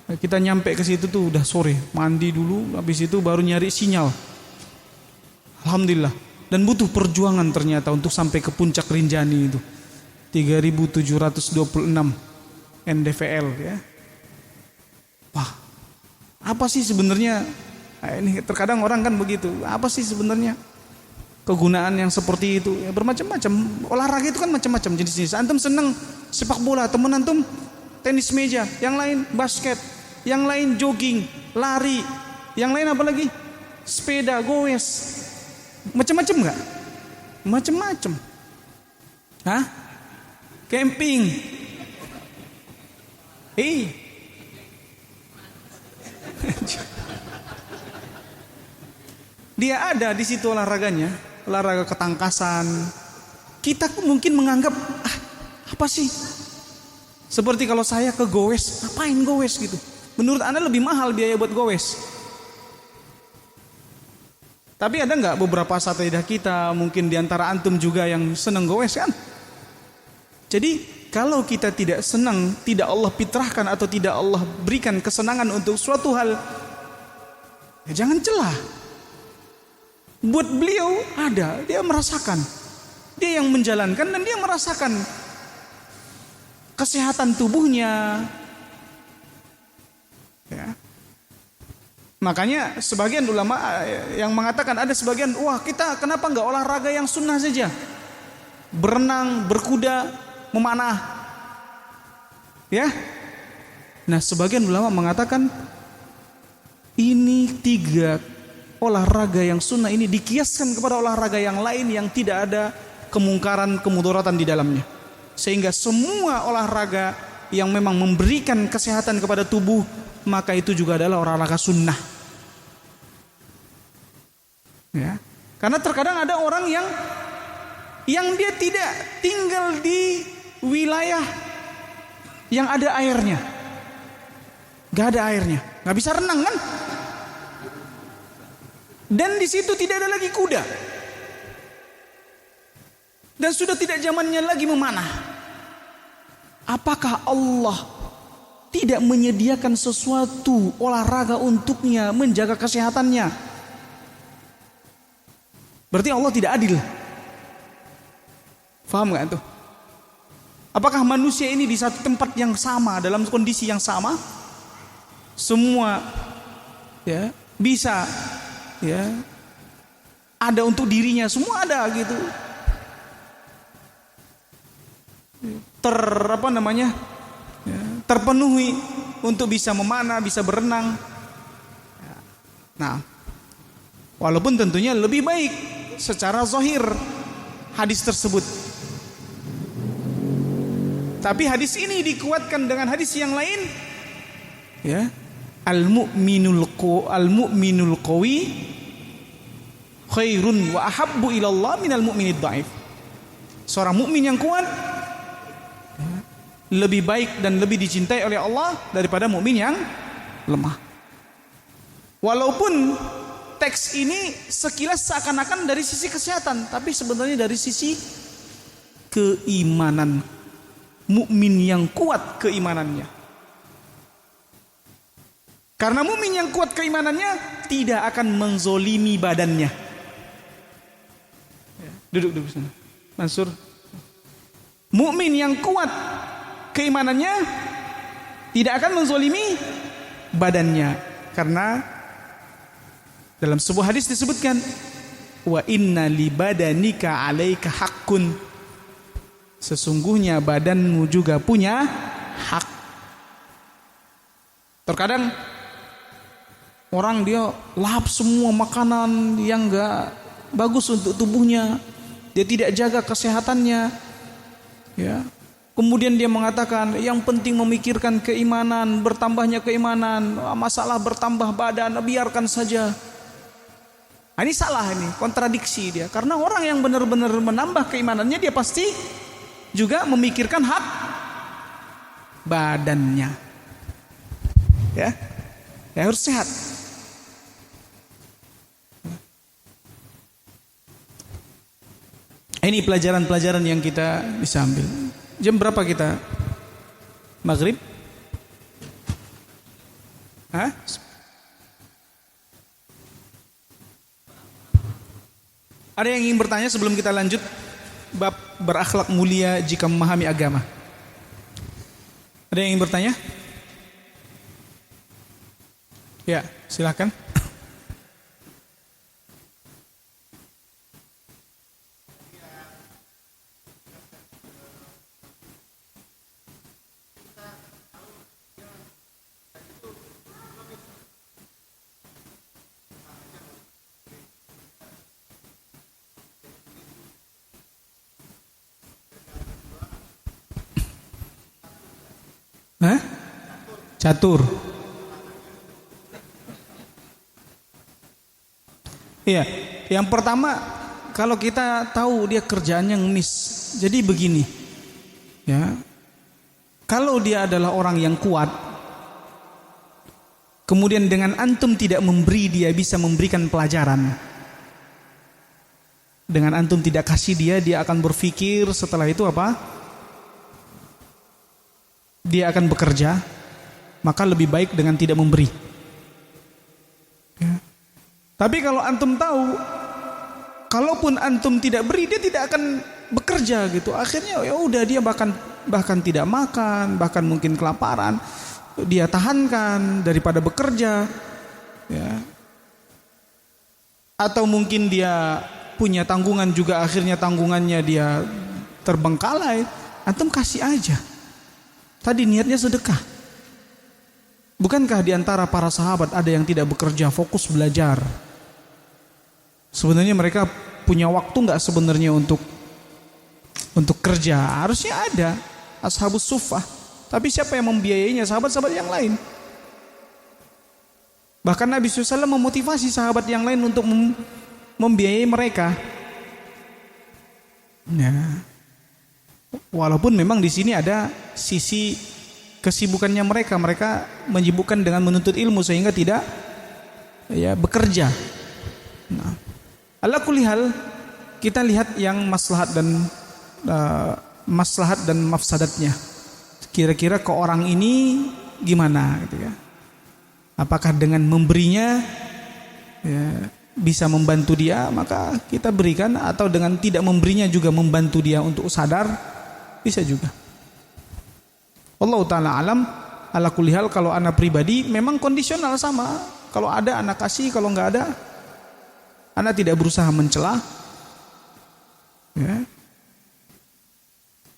Kita nyampe ke situ tuh udah sore, mandi dulu, habis itu baru nyari sinyal. Alhamdulillah. Dan butuh perjuangan ternyata untuk sampai ke puncak Rinjani itu. 3726 NDVL ya. Wah, apa sih sebenarnya? Nah, ini terkadang orang kan begitu. Apa sih sebenarnya kegunaan yang seperti itu? Ya, bermacam-macam. Olahraga itu kan macam-macam jenis-jenis. Antum senang sepak bola, temen antum tenis meja, yang lain basket, yang lain jogging, lari, yang lain apa lagi? Sepeda, goes. Macam-macam enggak? Macam-macam. Hah? Camping. Dia ada di situ olahraganya, olahraga ketangkasan. Kita mungkin menganggap apa sih? Seperti kalau saya ke goes, ngapain goes gitu? Menurut Anda lebih mahal biaya buat goes. Tapi ada nggak beberapa satria kita, mungkin diantara antum juga yang senang goes kan? Jadi kalau kita tidak senang, tidak Allah fitrahkan atau tidak Allah berikan kesenangan untuk suatu hal, ya jangan celah. Buat beliau ada, dia merasakan, dia yang menjalankan dan dia merasakan kesehatan tubuhnya. Ya. Makanya sebagian ulama yang mengatakan, ada sebagian, wah kita kenapa enggak olahraga yang sunnah saja? Berenang, berkuda, memanah. Ya. Nah, sebagian ulama mengatakan ini 3 olahraga yang sunnah ini dikiaskan kepada olahraga yang lain yang tidak ada kemungkaran, kemudaratan di dalamnya. Sehingga semua olahraga yang memang memberikan kesehatan kepada tubuh, maka itu juga adalah olahraga sunnah. Ya. Karena terkadang ada orang yang dia tidak tinggal di wilayah yang ada airnya. Gak ada airnya, gak bisa renang kan? Dan di situ tidak ada lagi kuda. Dan sudah tidak zamannya lagi memanah. Apakah Allah tidak menyediakan sesuatu olahraga untuknya, menjaga kesehatannya? Berarti Allah tidak adil. Faham gak tuh? Apakah manusia ini di satu tempat yang sama, dalam kondisi yang sama, semua ya bisa ya ada untuk dirinya, semua ada gitu, terpenuhi untuk bisa memanah, bisa berenang. Nah, walaupun tentunya lebih baik secara zahir hadis tersebut, tapi hadis ini dikuatkan dengan hadis yang lain, ya. Al-mu'minul qawi khairun wa ahabbu ilallah minal mu'minid dhaif. Seorang mukmin yang kuat lebih baik dan lebih dicintai oleh Allah daripada mukmin yang lemah. Walaupun teks ini sekilas seakan-akan dari sisi kesehatan, tapi sebenarnya dari sisi keimanan. Mukmin yang kuat keimanannya. Karena mukmin yang kuat keimanannya tidak akan menzolimi badannya. Duduk sana, Mansur. Mukmin yang kuat keimanannya tidak akan menzolimi badannya, karena dalam sebuah hadis disebutkan, Wa inna li badanika 'alaika haqqun. Sesungguhnya badanmu juga punya hak. Terkadang orang dia lahap semua makanan yang enggak bagus untuk tubuhnya. Dia tidak jaga kesehatannya. Ya. Kemudian dia mengatakan yang penting memikirkan keimanan, bertambahnya keimanan, masalah bertambah badan, biarkan saja. Nah, ini salah, ini kontradiksi dia. Karena orang yang benar-benar menambah keimanannya, dia pasti juga memikirkan hak badannya. Ya, harus sehat. Ini pelajaran-pelajaran yang kita bisa ambil. Jam berapa kita maghrib? Hah? Ada yang ingin bertanya sebelum kita lanjut bab berakhlak mulia jika memahami agama? Ada yang ingin bertanya? Ya, silakan. Hah? Catur. Iya, yang pertama kalau kita tahu dia kerjaannya ngemis. Jadi begini. Ya. Kalau dia adalah orang yang kuat, kemudian dengan antum tidak memberi, dia bisa memberikan pelajaran. Dengan antum tidak kasih dia akan berpikir setelah itu apa? Dia akan bekerja, maka lebih baik dengan tidak memberi. Ya. Tapi kalau antum tahu, kalaupun antum tidak beri, dia tidak akan bekerja gitu. Akhirnya ya udah dia bahkan tidak makan, bahkan mungkin kelaparan. Dia tahankan daripada bekerja. Ya. Atau mungkin dia punya tanggungan juga, akhirnya tanggungannya dia terbengkalai. Antum kasih aja. Tadi niatnya sedekah. Bukankah di antara para sahabat ada yang tidak bekerja, fokus belajar? Sebenarnya mereka punya waktu enggak sebenarnya untuk kerja? Harusnya ada. Ashabus suffah. Tapi siapa yang membiayainya? Sahabat-sahabat yang lain. Bahkan Nabi SAW memotivasi sahabat yang lain untuk membiayai mereka. Ya. Walaupun memang di sini ada sisi kesibukannya mereka menyibukkan dengan menuntut ilmu sehingga tidak ya bekerja. Nah, ala kulli hal kita lihat yang maslahat dan mafsadatnya. Kira-kira ke orang ini gimana gitu ya? Apakah dengan memberinya ya, bisa membantu dia, maka kita berikan, atau dengan tidak memberinya juga membantu dia untuk sadar, bisa juga. Allah Ta'ala alam. Ala kulli hal kalau anak pribadi memang kondisional sama. Kalau ada anak kasih, kalau enggak ada anak tidak berusaha mencela. Ya.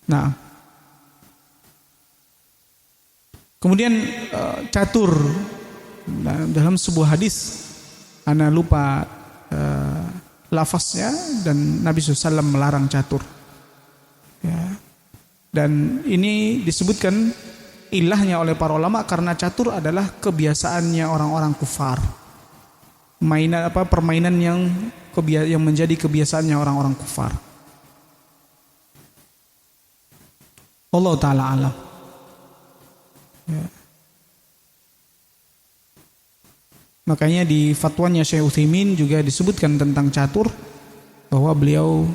Nah, kemudian catur. Nah, dalam sebuah hadis, anak lupa lafaznya, dan Nabi SAW melarang catur. Ya. Dan ini disebutkan ilahnya oleh para ulama karena catur adalah kebiasaannya orang-orang kufar. Permainan yang menjadi kebiasaannya orang-orang kufar. Allah Ta'ala alam. Ya. Makanya di fatwanya Syekh Utsaimin juga disebutkan tentang catur, bahwa beliau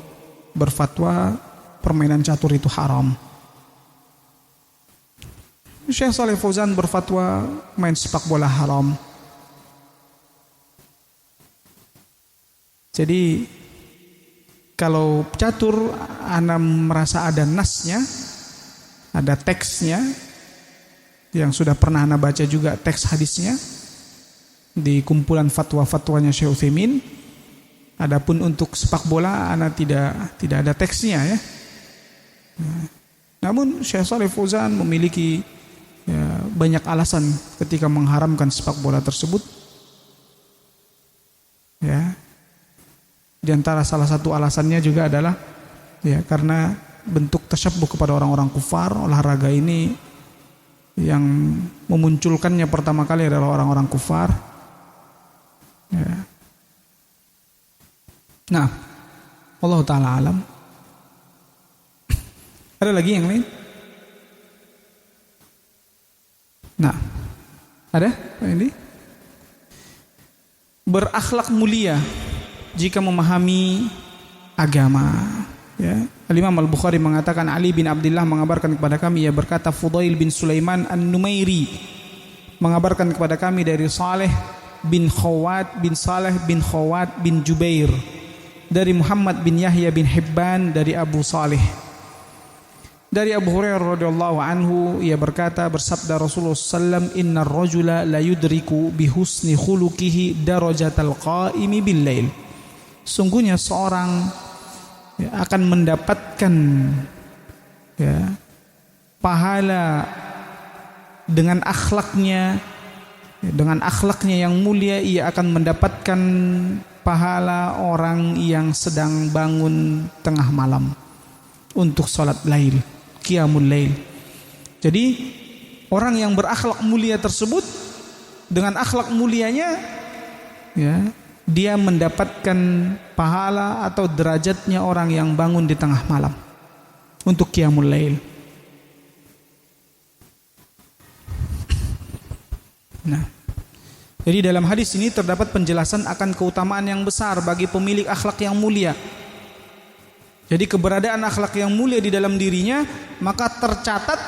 berfatwa permainan catur itu haram. Syekh Shalih Fauzan berfatwa main sepak bola haram. Jadi kalau catur ana merasa ada nasnya, ada teksnya, yang sudah pernah ana baca juga teks hadisnya di kumpulan fatwa-fatwanya Syekh Utsaimin, Adapun untuk sepak bola ana tidak ada teksnya ya. Namun Syekh Shalih Fauzan memiliki banyak alasan ketika mengharamkan sepak bola tersebut. Ya. Di antara salah satu alasannya juga adalah ya karena bentuk tasyabbuh kepada orang-orang kufar. Olahraga ini yang memunculkannya pertama kali adalah orang-orang kufar. Ya. Nah, Allah Ta'ala alam. Ada lagi yang lain? Nah, ada? Ini berakhlak mulia jika memahami agama. Ya. Al-Imam Al-Bukhari mengatakan Ali bin Abdullah mengabarkan kepada kami, ia berkata Fudail bin Sulaiman An-Numairi mengabarkan kepada kami dari Saleh bin Khawat bin Saleh bin Khawat bin Jubair dari Muhammad bin Yahya bin Hibban dari Abu Saleh. Dari Abu Hurairah radhiyallahu anhu ia berkata bersabda Rasulullah sallam innar rajula la yudriku bi husni khuluqihi darajatal qaimi bil lail. Sungguhnya seorang akan mendapatkan pahala dengan akhlaknya yang mulia. Ia akan mendapatkan pahala orang yang sedang bangun tengah malam untuk salat lail, qiyamul lail. Jadi orang yang berakhlak mulia tersebut dengan akhlak mulianya dia mendapatkan pahala atau derajatnya orang yang bangun di tengah malam untuk qiyamul lail. Nah, jadi dalam hadis ini terdapat penjelasan akan keutamaan yang besar bagi pemilik akhlak yang mulia. Jadi keberadaan akhlak yang mulia di dalam dirinya, maka tercatat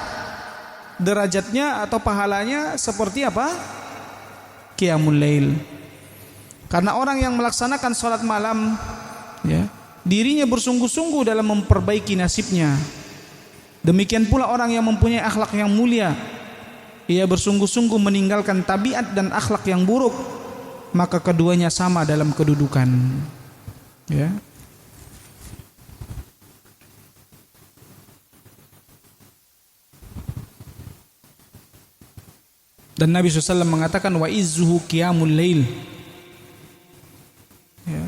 derajatnya atau pahalanya seperti apa? Qiyamul lail. Karena orang yang melaksanakan sholat malam, dirinya bersungguh-sungguh dalam memperbaiki nasibnya. Demikian pula orang yang mempunyai akhlak yang mulia, ia bersungguh-sungguh meninggalkan tabiat dan akhlak yang buruk, maka keduanya sama dalam kedudukan. Ya. Dan Nabi SAW mengatakan wa izzuhu qiyamul lail. Ya.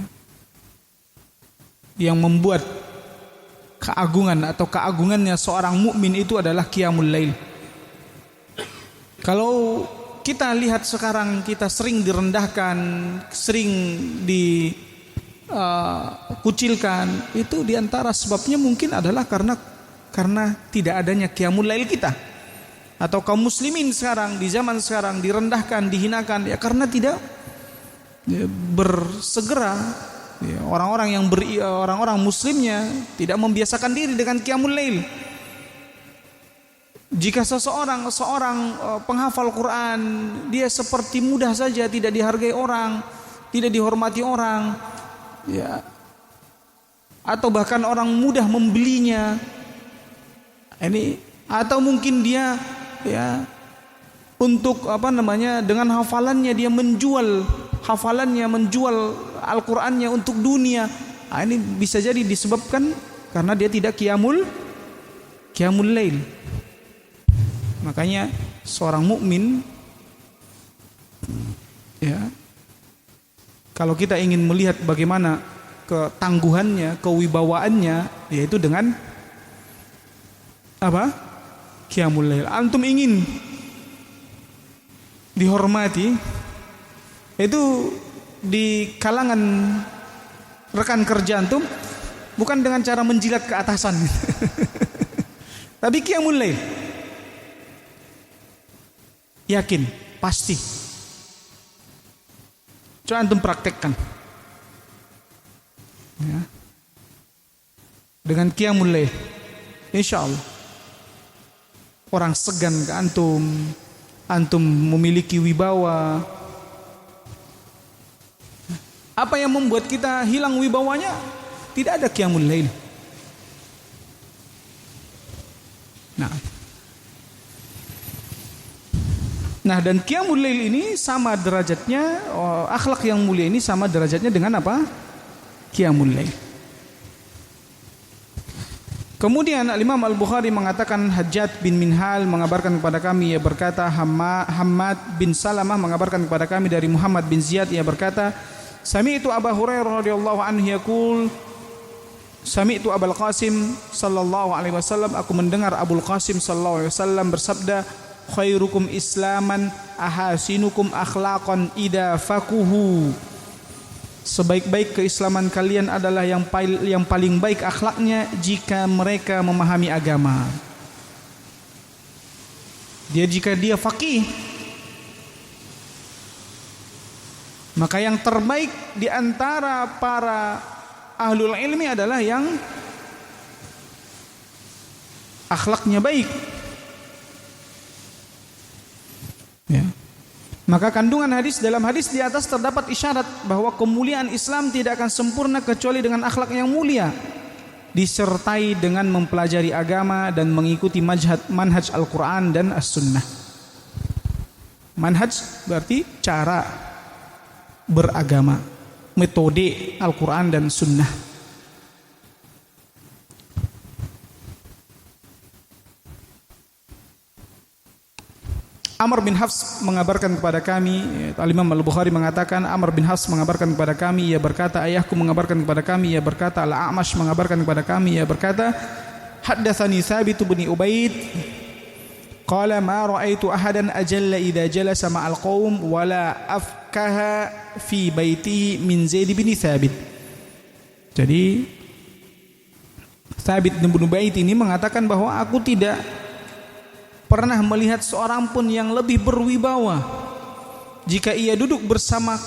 Yang membuat keagungan atau keagungannya seorang mukmin itu adalah qiyamul lail. Kalau kita lihat sekarang kita sering direndahkan, sering dikucilkan, itu diantara sebabnya mungkin adalah karena tidak adanya qiyamul lail kita. Atau kaum muslimin sekarang di zaman sekarang direndahkan, dihinakan ya karena tidak bersegera. Orang-orang muslimnya tidak membiasakan diri dengan qiyamul lail. Jika seorang penghafal Quran, dia seperti mudah saja, tidak dihargai orang, tidak dihormati orang, ya, atau bahkan orang mudah membelinya. Ini atau mungkin dia untuk dengan hafalannya dia menjual Al-Qur'annya untuk dunia. Ini bisa jadi disebabkan karena dia tidak qiyamul lail. Makanya seorang mukmin kalau kita ingin melihat bagaimana ketangguhannya, kewibawaannya, yaitu dengan qiyamul lail. Antum ingin dihormati itu di kalangan rekan kerja antum bukan dengan cara menjilat ke atasan tapi qiyamul lail. Yakin, pasti. Coba antum praktekkan. Ya. Dengan qiyamul lail, insyaallah orang segan ke antum memiliki wibawa. Apa yang membuat kita hilang wibawanya? Tidak ada qiyamul lail. Nah, dan qiyamul lail ini sama derajatnya, akhlak yang mulia ini sama derajatnya dengan apa? qiyamul lail. Kemudian Imam Al-Bukhari mengatakan Hajjaj bin Minhal mengabarkan kepada kami, ia berkata, Hammad bin Salamah mengabarkan kepada kami dari Muhammad bin Ziyad, ia berkata, sami'tu Abu Hurairah radhiyallahu anhu yaqul, sami'tu Abul Qasim sallallahu alaihi wasallam, aku mendengar Abul Qasim sallallahu alaihi wasallam bersabda, khairukum islaman ahasinukum akhlaqan idza faquhu. Sebaik-baik keislaman kalian adalah yang paling baik akhlaknya jika mereka memahami agama. Jika dia faqih, maka yang terbaik di antara para ahlul ilmi adalah yang akhlaknya baik. Ya. Maka kandungan hadis, dalam hadis di atas terdapat isyarat bahwa kemuliaan Islam tidak akan sempurna kecuali dengan akhlak yang mulia, disertai dengan mempelajari agama dan mengikuti manhaj Al-Quran dan As-Sunnah. Manhaj berarti cara beragama, metode Al-Quran dan Sunnah. Amr bin Hafs mengabarkan kepada kami, Imam Al-Bukhari mengatakan Amr bin Hafs mengabarkan kepada kami, ia berkata, ayahku mengabarkan kepada kami, ia berkata, Al-A'mash mengabarkan kepada kami, ia berkata, haddatsani Thabit bin Ubaid qala ma ra'aitu ahadan ajalla idza jalasa ma'al qaum wala afkaha fi baitihi min Zaid bin Thabit. Jadi Thabit bin Ubaid ini mengatakan bahwa aku tidak pernah melihat seorang pun yang lebih berwibawa jika ia duduk bersama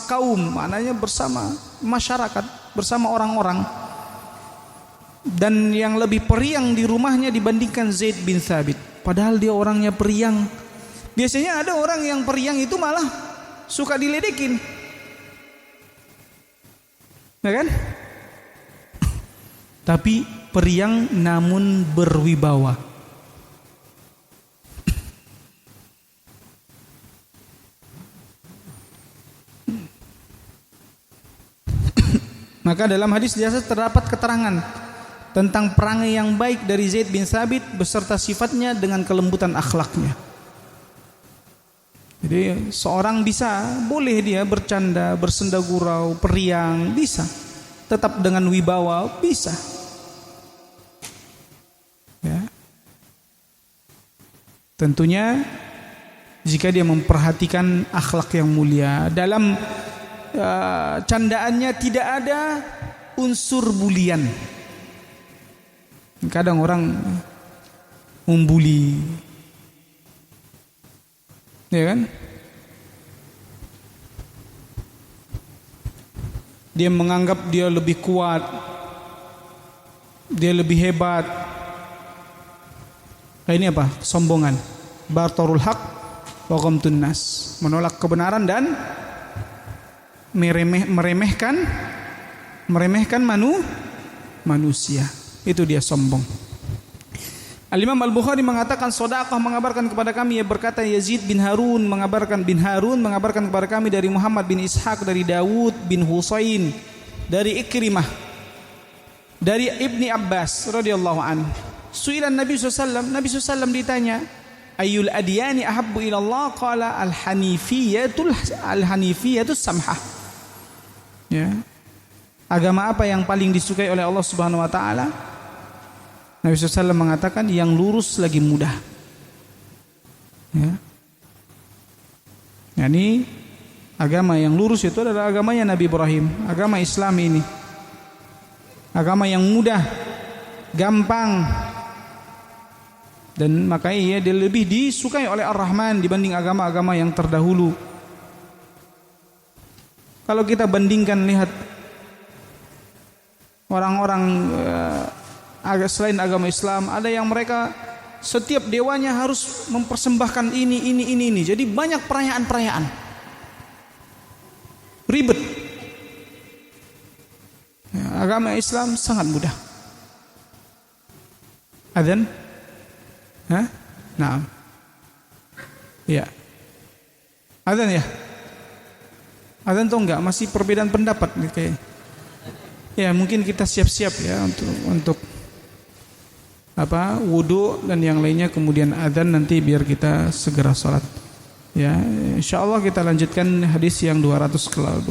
kaum, maknanya bersama masyarakat, bersama orang-orang, dan yang lebih periang di rumahnya dibandingkan Zaid bin Thabit. Padahal dia orangnya periang. Biasanya ada orang yang periang itu malah suka diledekin, ya kan? Tapi periang namun berwibawa. Maka dalam hadis biasa terdapat keterangan tentang perangai yang baik dari Zaid bin Thabit beserta sifatnya dengan kelembutan akhlaknya. Jadi seorang boleh dia bercanda, bersenda gurau, periang, bisa. Tetap dengan wibawa, bisa. Ya. Tentunya jika dia memperhatikan akhlak yang mulia, dalam candaannya tidak ada unsur bulian. Kadang orang membuli, ya kan? Dia menganggap dia lebih kuat, dia lebih hebat. Ini apa? Sombongan. Bartarul haq wa ghamtun nas, menolak kebenaran dan meremehkan manusia. Itu dia sombong. Al-Imam Al-Bukhari mengatakan Shadaqah mengabarkan kepada kami, ia berkata Yazid bin Harun mengabarkan kepada kami dari Muhammad bin Ishaq dari Dawud bin Husain dari Ikrimah dari Ibni Abbas radhiyallahu anhu. Su'ilan Nabi SAW, Nabi SAW ditanya, ayyul adyani ahabbu ila Allah? Qala al-hanifiyatus samhah. Ya. Agama apa yang paling disukai oleh Allah Subhanahu wa taala? Nabi SAW mengatakan yang lurus lagi mudah. Ya. Yani agama yang lurus itu adalah agamanya Nabi Ibrahim, agama Islam ini. Agama yang mudah, gampang. Dan makanya dia lebih disukai oleh Ar-Rahman dibanding agama-agama yang terdahulu. Kalau kita bandingkan, lihat orang-orang selain agama Islam, ada yang mereka setiap dewanya harus mempersembahkan ini. Jadi banyak perayaan-perayaan, ribet. Ya, agama Islam sangat mudah. Adzan? Hah? Nah. Ya. Adzan ya? Adzan tuh enggak, masih perbedaan pendapat nih kayaknya. Ya, mungkin kita siap-siap ya untuk wudu dan yang lainnya, kemudian adzan nanti biar kita segera sholat. Ya, insyaallah kita lanjutkan hadis yang 288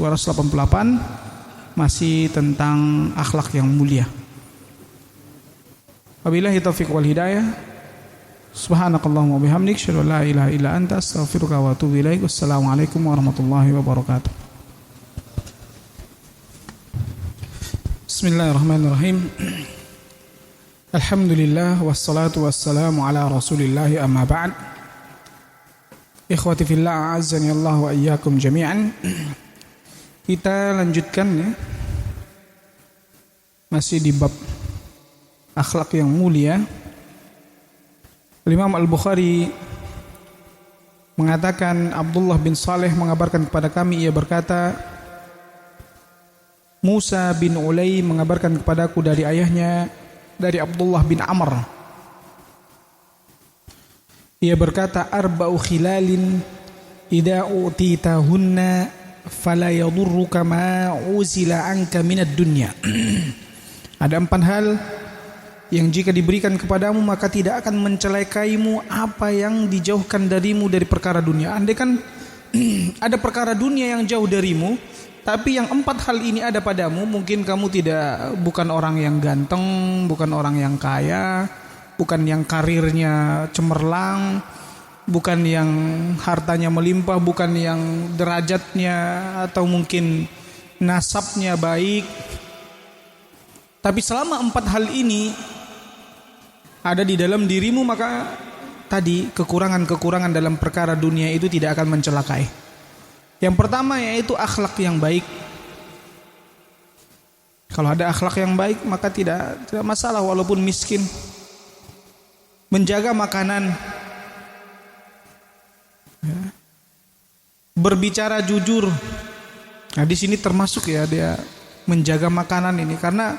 masih tentang akhlak yang mulia. Wabillahi taufiq wal hidayah. Subhanakallahumma wabihamdik, asyhadu an la ilaha illa anta, astaghfiruka wa atubu ilaik. Wassalamualaikum warahmatullahi wabarakatuh. Bismillahirrahmanirrahim. Alhamdulillah wassalatu wassalamu ala Rasulillah, amma ba'd. Ikhwati fillah, a'azzani Allah wa iyyakum jami'an. Kita lanjutkan ya. Masih di bab akhlak yang mulia. Imam Al-Bukhari mengatakan, Abdullah bin Saleh mengabarkan kepada kami, ia berkata, Musa bin Ulay mengabarkan kepadaku dari ayahnya, dari Abdullah bin Amr. Ia berkata, arba'u khilalin idza utitahunna fala yadurruka ma uzila anka minad dunya. Ada 4 hal yang jika diberikan kepadamu maka tidak akan mencelakaimu apa yang dijauhkan darimu dari perkara dunia. Andai kan ada perkara dunia yang jauh darimu, tapi yang 4 hal ini ada padamu, mungkin kamu bukan orang yang ganteng, bukan orang yang kaya, bukan yang karirnya cemerlang, bukan yang hartanya melimpah, bukan yang derajatnya atau mungkin nasabnya baik. Tapi selama 4 hal ini ada di dalam dirimu, maka tadi kekurangan-kekurangan dalam perkara dunia itu tidak akan mencelakai. Yang pertama yaitu akhlak yang baik. Kalau ada akhlak yang baik maka tidak masalah walaupun miskin. Menjaga makanan, ya. Berbicara jujur. Nah, di sini termasuk ya dia menjaga makanan ini, karena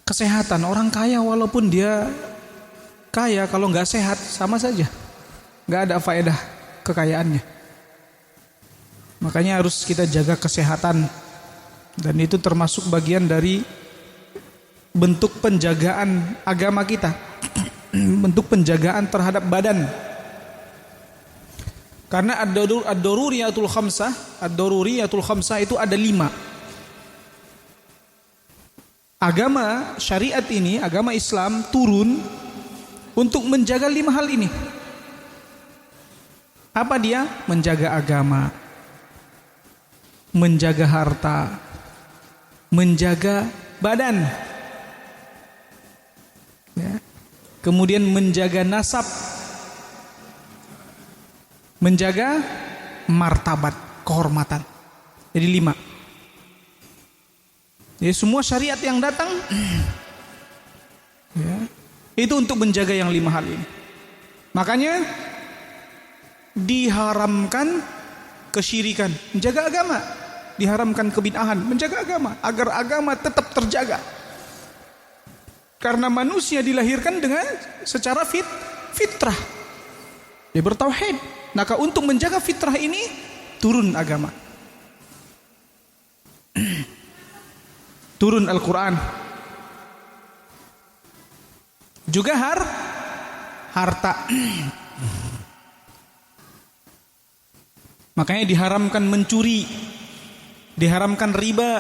kesehatan orang kaya walaupun dia kaya, kalau nggak sehat sama saja, nggak ada faedah kekayaannya. Makanya harus kita jaga kesehatan, dan itu termasuk bagian dari bentuk penjagaan agama kita, bentuk penjagaan terhadap badan. Karena ad-daruriyatul khamsah itu ada 5. Agama syariat ini, agama Islam turun untuk menjaga 5 hal ini. Apa dia? Menjaga agama, menjaga harta, menjaga badan, ya. Kemudian menjaga nasab, menjaga martabat, kehormatan. Jadi 5. Jadi semua syariat yang datang, ya, itu untuk menjaga yang 5 hal ini. Makanya diharamkan kesyirikan, menjaga agama. Diharamkan kebid'ahan, menjaga agama, agar agama tetap terjaga. Karena manusia dilahirkan dengan secara fitrah, dia bertauhid. Maka untuk menjaga fitrah ini turun agama, turun Al-Quran. Juga harta. Makanya diharamkan mencuri, diharamkan riba.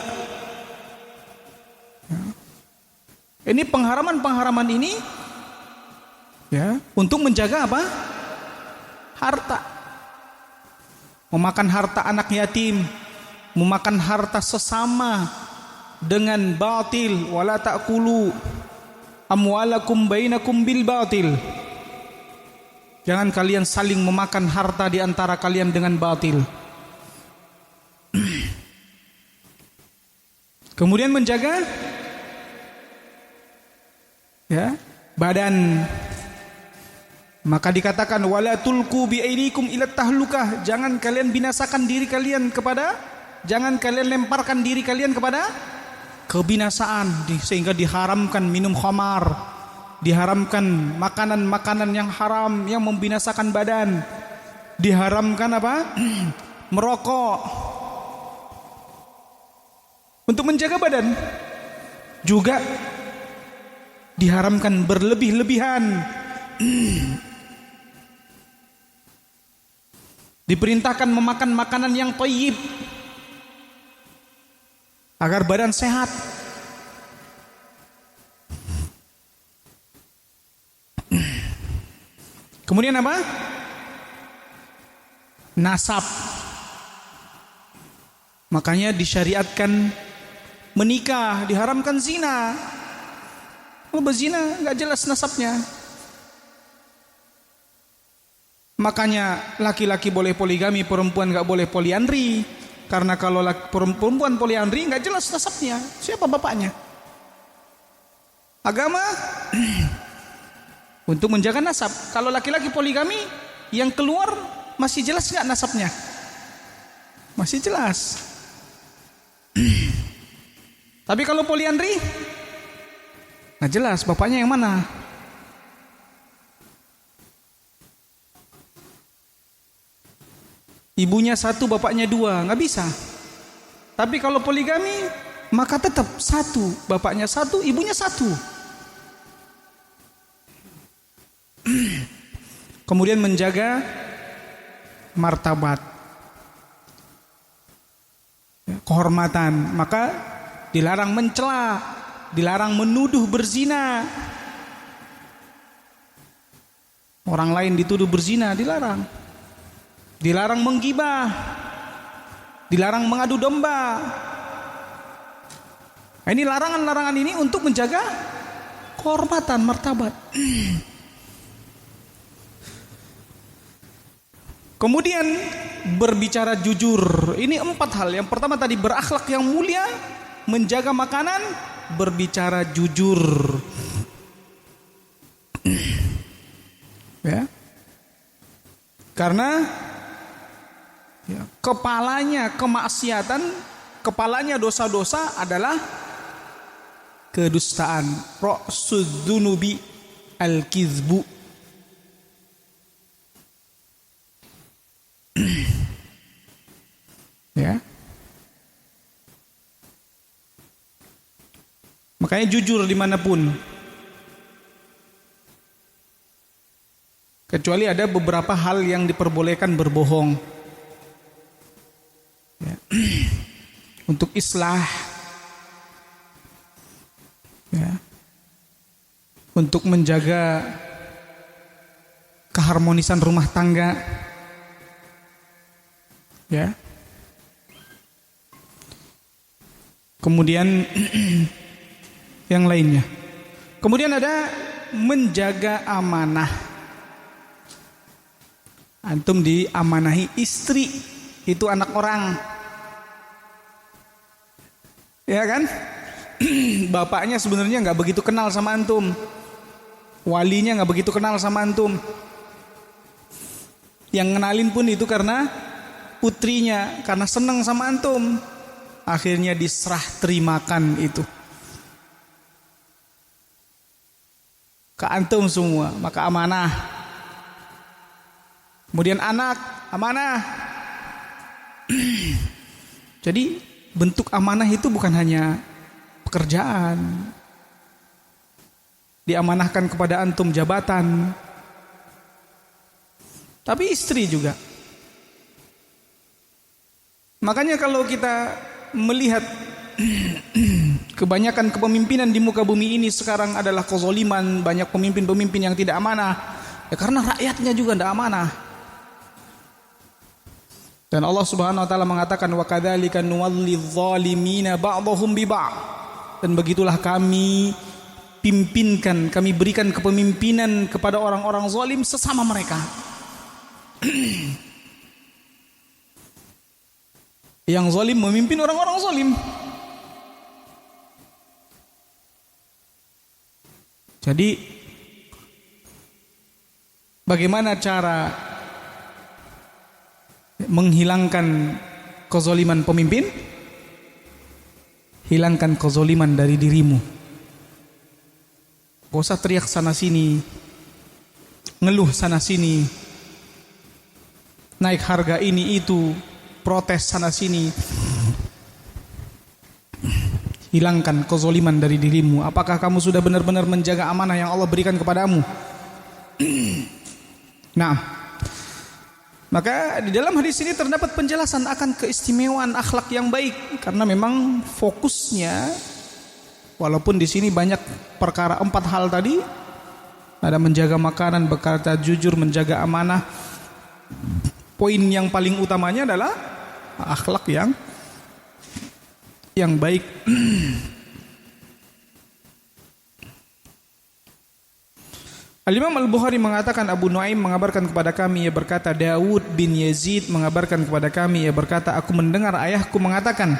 Ini pengharaman ini, ya, untuk menjaga apa? Harta. Memakan harta anak yatim, memakan harta sesama dengan batil. Wala ta'kulu amwalakum bainakum bil batil. Jangan kalian saling memakan harta di antara kalian dengan batil. Kemudian menjaga, ya, badan. Maka dikatakan wala tulqu bi aidikum ila tahlukah. Jangan kalian binasakan diri kalian jangan kalian lemparkan diri kalian kepada kebinasaan. Sehingga diharamkan minum khamar, diharamkan makanan-makanan yang haram yang membinasakan badan, diharamkan apa? Merokok. Untuk menjaga badan juga diharamkan berlebih-lebihan. Diperintahkan memakan makanan yang thayyib agar badan sehat. Kemudian apa? Nasab. Makanya disyariatkan menikah, diharamkan zina. Kalau berzina nggak jelas nasabnya. Makanya laki-laki boleh poligami, perempuan nggak boleh poliandri. Karena kalau perempuan poliandri nggak jelas nasabnya, siapa bapaknya. Agama untuk menjaga nasab. Kalau laki-laki poligami, yang keluar masih jelas nggak nasabnya? Masih jelas. Tapi kalau poliandri nggak jelas bapaknya yang mana. Ibunya satu, bapaknya dua, nggak bisa. Tapi kalau poligami, maka tetap satu, bapaknya satu, ibunya satu. Kemudian menjaga martabat, kehormatan. Maka dilarang mencela, dilarang menuduh berzina. Orang lain dituduh berzina, dilarang. Dilarang menggibah, dilarang mengadu domba. Ini larangan-larangan ini untuk menjaga kehormatan, martabat. Kemudian berbicara jujur. Ini 4 hal. Yang pertama tadi berakhlak yang mulia, menjaga makanan, berbicara jujur. Ya. Karena kepalanya kemaksiatan, kepalanya dosa-dosa adalah kedustaan. Ra'sud dzunubi al-kizbu. Ya. Makanya jujur dimanapun. Kecuali ada beberapa hal yang diperbolehkan berbohong. Ya. Untuk islah. Ya. Untuk menjaga keharmonisan rumah tangga. Ya. Kemudian yang lainnya. Kemudian ada menjaga amanah. Antum diamanahi istri, itu anak orang. Ya kan? Bapaknya sebenarnya nggak begitu kenal sama antum. Walinya nggak begitu kenal sama antum. Yang ngenalin pun itu karena putrinya, karena seneng sama antum. Akhirnya diserah terimakan itu ke antum semua, maka amanah. Kemudian anak, amanah. Jadi bentuk amanah itu bukan hanya pekerjaan. Diamanahkan kepada antum jabatan, tapi istri juga. Makanya kalau kita melihat kebanyakan kepemimpinan di muka bumi ini sekarang adalah kezaliman, banyak pemimpin-pemimpin yang tidak amanah, ya karena rakyatnya juga tidak amanah. Dan Allah Subhanahu wa taala mengatakan wa kadzalika nuwallidz zalimina ba'dhum bi ba'd. Dan begitulah kami pimpinkan, kami berikan kepemimpinan kepada orang-orang zalim sesama mereka. Yang zalim memimpin orang-orang zalim. Jadi bagaimana cara menghilangkan kezaliman pemimpin? Hilangkan kezaliman dari dirimu. Gak usah teriak sana sini, ngeluh sana sini, naik harga ini itu, protes sana sini. Hilangkan kezoliman dari dirimu. Apakah kamu sudah benar-benar menjaga amanah yang Allah berikan kepadamu? Nah, maka di dalam hadis ini terdapat penjelasan akan keistimewaan akhlak yang baik, karena memang fokusnya, walaupun di sini banyak perkara 4 hal tadi, ada menjaga makanan, berkata jujur, menjaga amanah. Poin yang paling utamanya adalah akhlak yang baik. Al-Imam Al-Bukhari mengatakan, Abu Nuaim mengabarkan kepada kami, ia berkata, Daud bin Yazid mengabarkan kepada kami, ia berkata, aku mendengar ayahku mengatakan,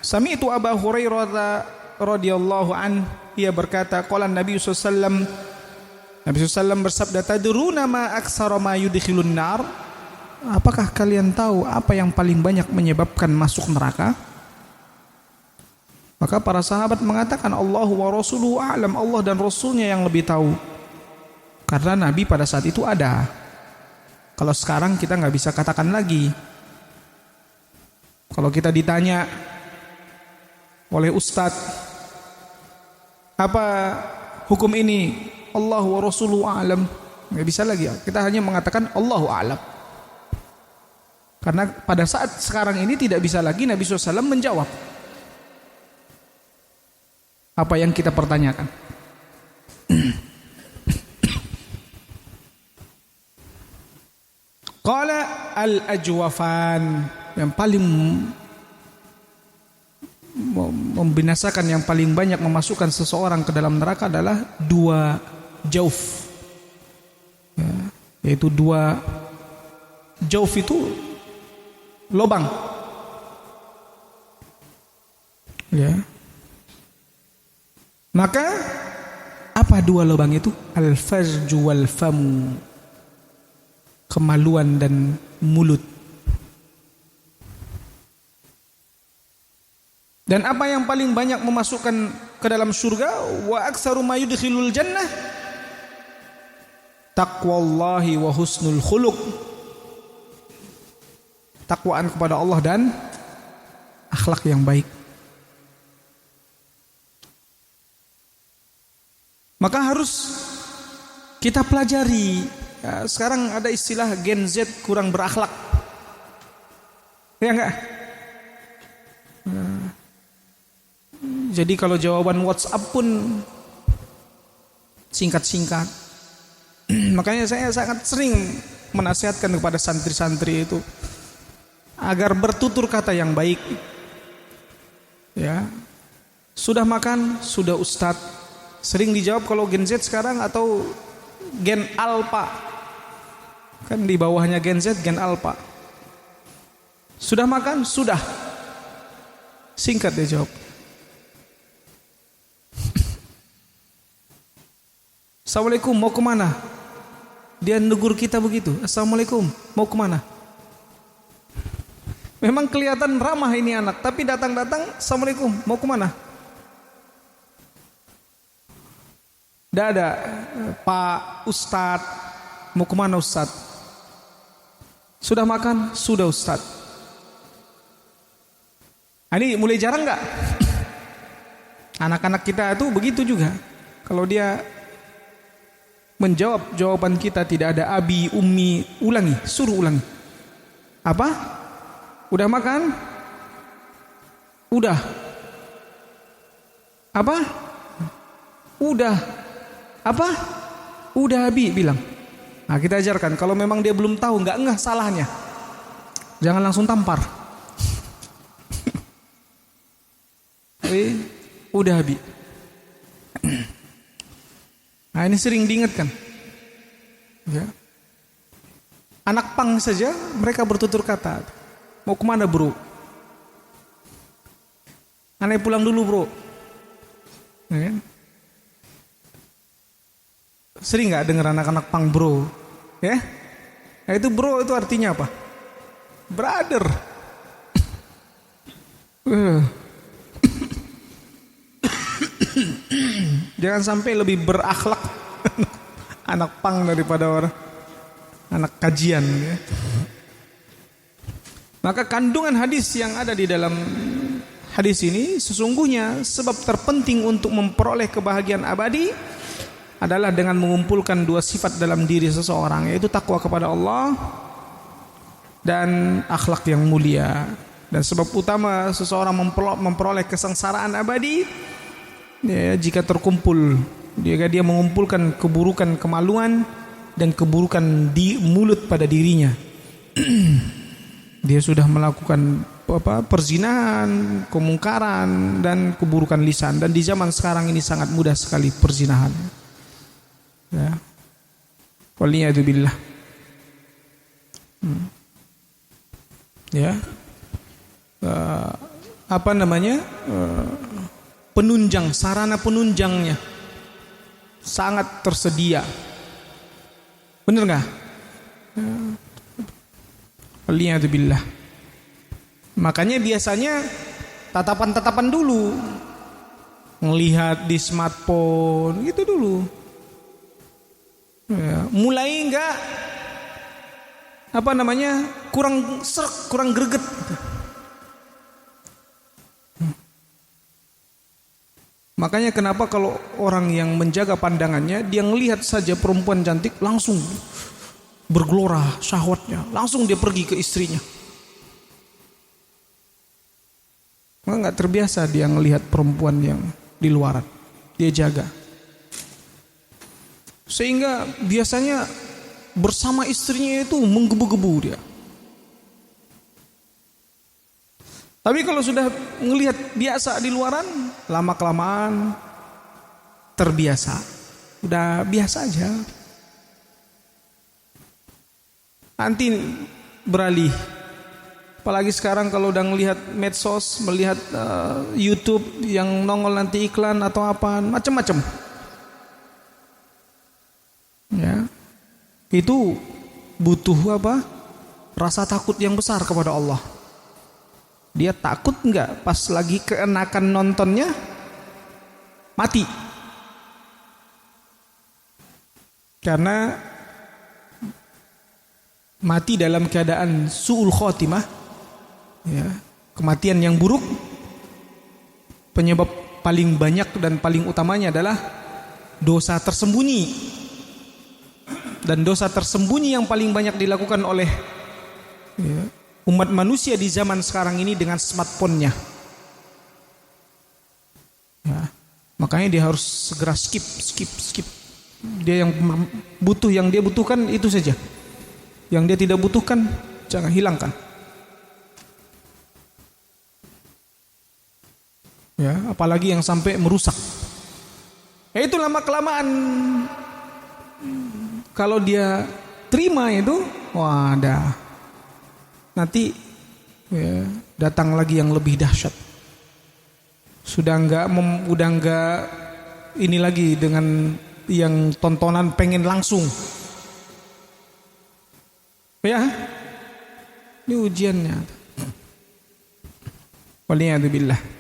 Sami'tu Abu Hurairah radhiyallahu an, ia berkata, qala Nabi SAW, Nabi SAW bersabda, tadruna ma aksara ma yudkhilun nar? Apakah kalian tahu apa yang paling banyak menyebabkan masuk neraka? Maka para sahabat mengatakan, Allahu wa rasuluhu a'lam, Allah dan Rasulnya yang lebih tahu. Karena Nabi pada saat itu ada. Kalau sekarang kita nggak bisa katakan lagi. Kalau kita ditanya oleh ustadz, apa hukum ini? Allahu wa rasuluhu a'lam. Nggak bisa lagi. Kita hanya mengatakan Allahu a'lam. Karena pada saat sekarang ini tidak bisa lagi Nabi SAW menjawab apa yang kita pertanyakan. Qala al-ajwafan, yang paling membinasakan, yang paling banyak memasukkan seseorang ke dalam neraka adalah 2 jauf. Ya, yaitu 2 jauf itu lubang. Ya. Maka apa 2 lubang itu? Al-farju wal famu, kemaluan dan mulut. Dan apa yang paling banyak memasukkan ke dalam surga? Wa aktsaru ma yudkhilul jannah taqwallahi wa husnul khuluq, takwaan kepada Allah dan akhlak yang baik. Maka harus kita pelajari. Ya, sekarang ada istilah Gen Z kurang berakhlak. Ya enggak? Nah, jadi kalau jawaban WhatsApp pun singkat-singkat. Makanya saya sangat sering menasihatkan kepada santri-santri itu agar bertutur kata yang baik. Ya. Sudah makan? Sudah Ustadz. Sering dijawab kalau Gen Z sekarang atau Gen Alpha. Kan di bawahnya Gen Z, Gen Alpha. Sudah makan? Sudah. Singkat dia jawab. Assalamualaikum, mau kemana? Dia negur kita begitu. Assalamualaikum, mau kemana? Memang kelihatan ramah ini anak, tapi datang-datang, Assalamualaikum, mau kemana? Tidak ada, Pak Ustadz, mau kemana Ustadz? Sudah makan? Sudah Ustadz. Ini mulai jarang nggak? Anak-anak kita itu begitu juga. Kalau dia menjawab jawaban kita tidak ada abi, ummi, ulangi, suruh ulangi. Apa? Udah makan? Udah. Apa? Udah. Apa? Udah abi bilang. Nah kita ajarkan, kalau memang dia belum tahu, nggak ngeh salahnya, jangan langsung tampar. Udah abi. Nah ini sering diingatkan. Ya. Anak pang saja mereka bertutur kata, mau kemana bro? Aneh pulang dulu bro. Ya. Sering nggak dengar anak-anak pang bro? Ya, nah, itu bro itu artinya apa? Brother. Jangan sampai lebih berakhlak anak pang daripada orang anak kajian. Ya. Maka kandungan hadis yang ada di dalam hadis ini, sesungguhnya sebab terpenting untuk memperoleh kebahagiaan abadi adalah dengan mengumpulkan dua sifat dalam diri seseorang, yaitu takwa kepada Allah dan akhlak yang mulia. Dan sebab utama seseorang memperoleh kesengsaraan abadi ya, jika terkumpul, jika dia mengumpulkan keburukan kemaluan dan keburukan di mulut pada dirinya. Dia sudah melakukan perzinahan, kemungkaran dan keburukan lisan, dan di zaman sekarang ini sangat mudah sekali perzinahan. Ya. Waliyadzubillah. Ya. Penunjang, sarana penunjangnya sangat tersedia. Benar enggak? Waliyadzubillah. Makanya biasanya tatapan-tatapan dulu, melihat di smartphone gitu dulu. Ya, mulai enggak kurang serak, kurang greget. Makanya kenapa kalau orang yang menjaga pandangannya, dia ngelihat saja perempuan cantik langsung bergelora syahwatnya, langsung dia pergi ke istrinya. Nggak terbiasa dia ngelihat perempuan yang di luaran, dia jaga. Sehingga biasanya bersama istrinya itu menggebu-gebu dia. Tapi kalau sudah ngelihat biasa di luaran, lama-kelamaan terbiasa. Udah biasa aja. Nanti beralih. Apalagi sekarang kalau udah ngelihat medsos, melihat YouTube yang nongol nanti iklan atau apa, macam-macam. Ya, itu butuh rasa takut yang besar kepada Allah. Dia takut enggak pas lagi keenakan nontonnya mati? Karena mati dalam keadaan su'ul khotimah, ya, kematian yang buruk, penyebab paling banyak dan paling utamanya adalah dosa tersembunyi. Dan dosa tersembunyi yang paling banyak dilakukan oleh umat manusia di zaman sekarang ini dengan smartphone-nya. Ya, makanya dia harus segera skip. Dia yang dia butuhkan itu saja. Yang dia tidak butuhkan jangan hilangkan. Ya, apalagi yang sampai merusak. Ya, itu lama-kelamaan kalau dia terima itu, wadah, nanti ya, datang lagi yang lebih dahsyat. Sudah enggak ini lagi dengan yang tontonan pengen langsung. Ya, ini ujiannya. Waliyadzubillah.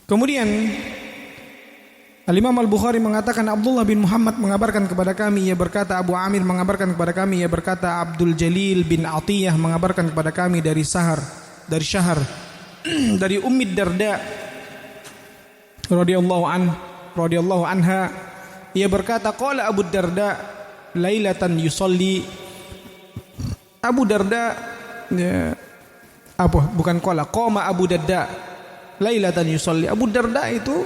Kemudian Al-Imam Al-Bukhari mengatakan Abdullah bin Muhammad mengabarkan kepada kami, ia berkata, Abu Amir mengabarkan kepada kami, ia berkata, Abdul Jalil bin Atiyah mengabarkan kepada kami dari Syahar dari Ummi Darda radhiyallahu anha, ia berkata, qala Abu Darda lailatan yusalli. Abu Darda qama Abu Darda lailatan yusalli. Abu Darda itu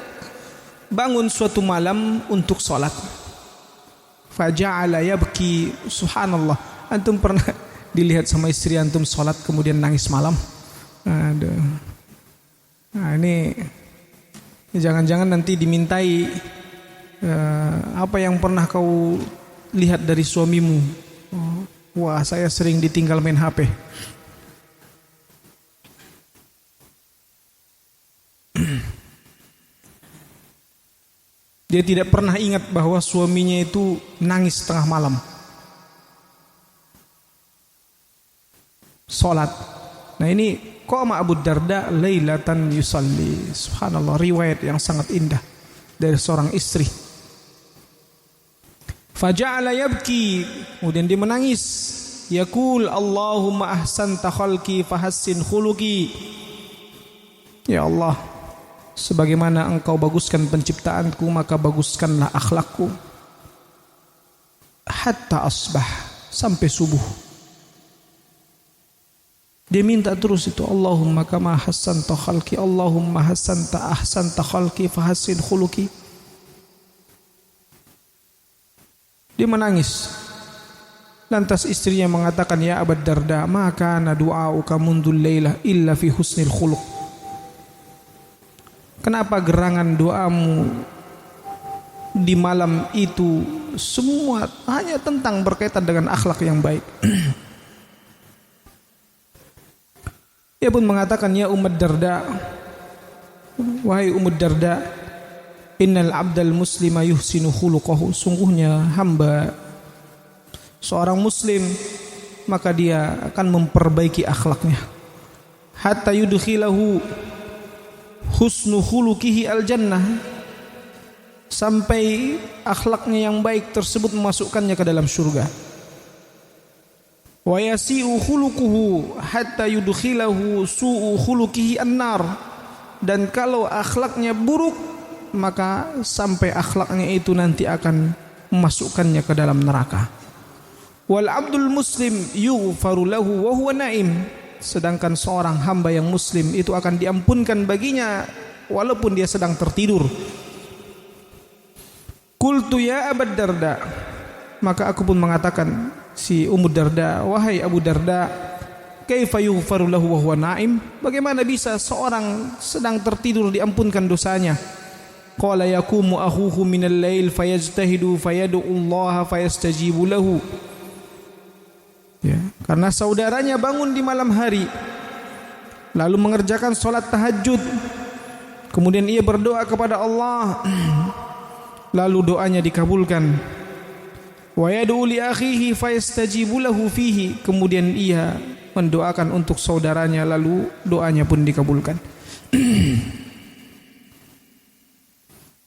bangun suatu malam untuk sholat. Faja'ala yabki. Subhanallah. Antum pernah dilihat sama istri antum sholat kemudian nangis malam? Aduh. Nah ini jangan-jangan nanti dimintai apa yang pernah kau lihat dari suamimu. Wah, saya sering ditinggal main HP. Dia tidak pernah ingat bahwa suaminya itu nangis tengah malam. Salat. Nah ini qama Abu Darda lailatan yusalli. Subhanallah, riwayat yang sangat indah dari seorang istri. Faja'ala yabki, kemudian dia menangis. yaqul Allahumma ahsanta khalqi fahassin khuluqi. Ya Allah, sebagaimana Engkau baguskan penciptaanku, maka baguskanlah akhlakku. Hatta asbah, sampai subuh. Dia minta terus itu, Allahumma kama hassanta khalqi, Allahumma ahsanta khalqi fahassin khuluqi. Dia menangis. Lantas istrinya mengatakan, ya Abu Darda, ma kana du'auka mundul lailah illa fi husnil khuluq. Kenapa gerangan doamu di malam itu semua hanya tentang berkaitan dengan akhlak yang baik? Dia pun mengatakan, ya Ummu Darda, wahai Ummu Darda, innal abdal muslima yuhsinu khuluquhu. Sungguhnya hamba seorang muslim, maka dia akan memperbaiki akhlaknya. Hatta yudkhilahu husnu khuluqihi al-jannah, sampai akhlaknya yang baik tersebut memasukkannya ke dalam surga. Wa yasi'u khuluquhu hatta yudkhilahu su'u khuluqihi an-nar. Dan kalau akhlaknya buruk, maka sampai akhlaknya itu nanti akan memasukkannya ke dalam neraka. Wal abdul muslim yughfaru lahu wa huwa naim. Sedangkan seorang hamba yang muslim itu akan diampunkan baginya walaupun dia sedang tertidur. Qultu ya Abu Darda, maka aku pun mengatakan, si Ummu Darda, wahai Abu Darda, kaifa yughfaru lahu wa huwa naim? Bagaimana bisa seorang sedang tertidur diampunkan dosanya? Qala yaqumu akhuhu minal lail fayajtahidu fayad'u Allah fayastajibu lahu. Ya, karena saudaranya bangun di malam hari lalu mengerjakan salat tahajud, kemudian ia berdoa kepada Allah, lalu doanya dikabulkan. Wa yad'u li akhihi fayastajibu lahu fihi, kemudian ia mendoakan untuk saudaranya lalu doanya pun dikabulkan.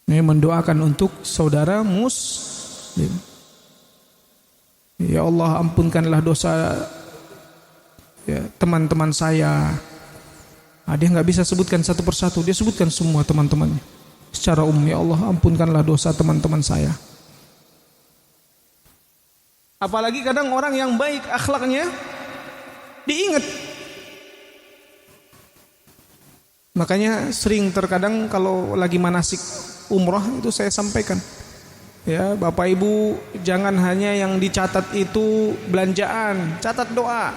Ini mendoakan untuk saudara muslim. Ya Allah, ampunkanlah dosa ya, teman-teman saya. Dia nggak bisa sebutkan satu persatu, dia sebutkan semua teman-temannya secara umum. Ya Allah, ampunkanlah dosa teman-teman saya. Apalagi kadang orang yang baik akhlaknya diingat. Makanya sering terkadang kalau lagi manasik umrah itu saya sampaikan, ya Bapak Ibu, jangan hanya yang dicatat itu belanjaan, catat doa.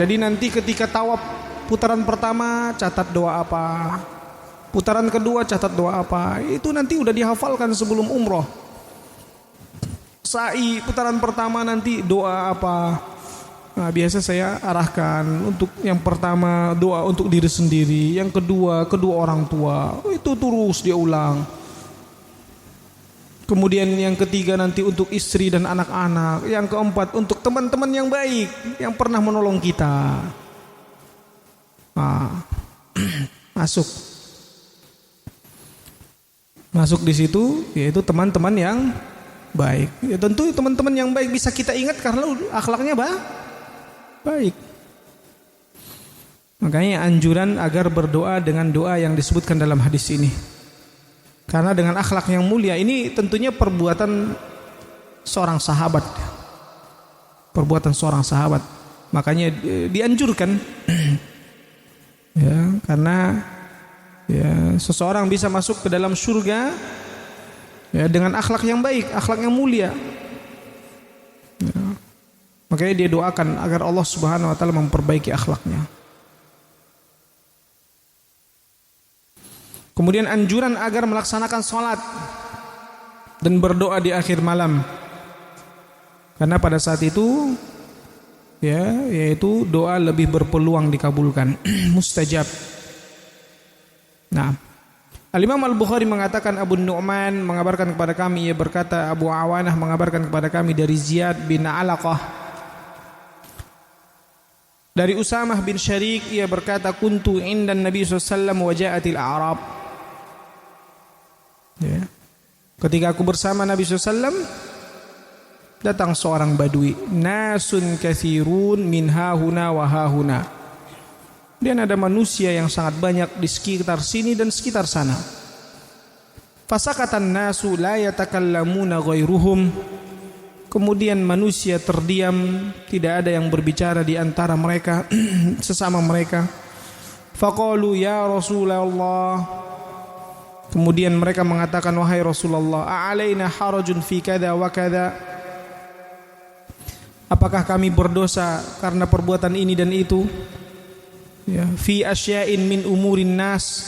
Jadi nanti ketika tawaf putaran pertama catat doa apa, putaran kedua catat doa apa, itu nanti udah dihafalkan sebelum umroh. Sa'i putaran pertama nanti doa apa. Nah, biasa saya arahkan untuk yang pertama doa untuk diri sendiri, yang kedua orang tua, itu terus dia ulang. Kemudian yang ketiga nanti untuk istri dan anak-anak, yang keempat untuk teman-teman yang baik yang pernah menolong kita. Masuk di situ yaitu teman-teman yang baik. Ya tentu teman-teman yang baik bisa kita ingat karena akhlaknya baik. Makanya anjuran agar berdoa dengan doa yang disebutkan dalam hadis ini. Karena dengan akhlak yang mulia ini tentunya perbuatan seorang sahabat. Perbuatan seorang sahabat. Makanya dianjurkan ya, karena ya seseorang bisa masuk ke dalam surga ya dengan akhlak yang baik, akhlak yang mulia. Ya. Makanya dia doakan agar Allah Subhanahu wa taala memperbaiki akhlaknya. Kemudian anjuran agar melaksanakan sholat dan berdoa di akhir malam. Karena pada saat itu ya, yaitu doa lebih berpeluang dikabulkan, mustajab. Nah, Al-Imam Al-Bukhari mengatakan, Abu Nu'man mengabarkan kepada kami, ia berkata, Abu Awanah mengabarkan kepada kami dari Ziyad bin Alaqah, dari Usamah bin Syarik, ia berkata, kuntu indan Nabi SAW wa ja'atil A'rab. Ya. Ketika aku bersama Nabi SAW, datang seorang badui, nasun katsirun min hahuna wa hahuna. Dan ada manusia yang sangat banyak di sekitar sini dan sekitar sana. Fasakatan nasu la yatakallamuna ghairuhum. Kemudian manusia terdiam, tidak ada yang berbicara di antara mereka sesama mereka. Faqalu ya Rasulullah. Kemudian mereka mengatakan, wahai Rasulullah, a'alaina harajun fi kada wa kada. Apakah kami berdosa karena perbuatan ini dan itu? Ya, fi asya'in min umurin nas,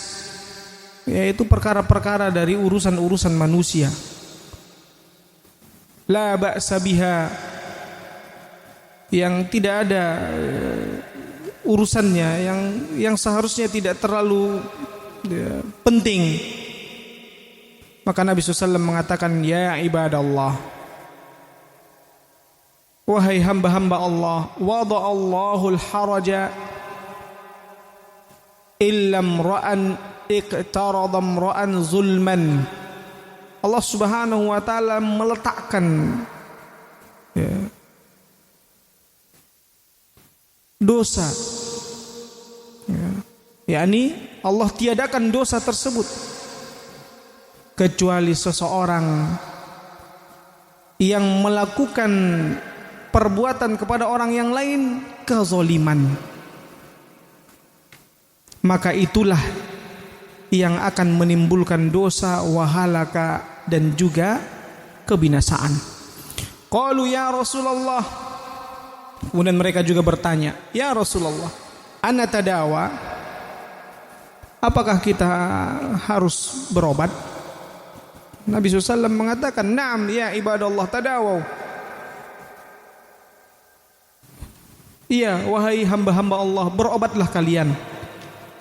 yaitu perkara-perkara dari urusan-urusan manusia. La ba'sa biha, yang tidak ada urusannya, yang seharusnya tidak terlalu penting. Maka Nabi SAW mengatakan, ya ibadallah, wahai hamba-hamba Allah, wada'allahu al-haraja illam ra'an iqtarada ra'an zulman. Allah Subhanahu wa taala meletakkan dosa, yakni Allah tiadakan dosa tersebut kecuali seseorang yang melakukan perbuatan kepada orang yang lain kezaliman, maka itulah yang akan menimbulkan dosa, wahalaka, dan juga kebinasaan. Qalu ya Rasulullah, kemudian mereka juga bertanya, ya Rasulullah, ana tadawa, apakah kita harus berobat? Nabi SAW mengatakan, na'am ya ibadallah tadawaw. Iya, wahai hamba-hamba Allah, berobatlah kalian.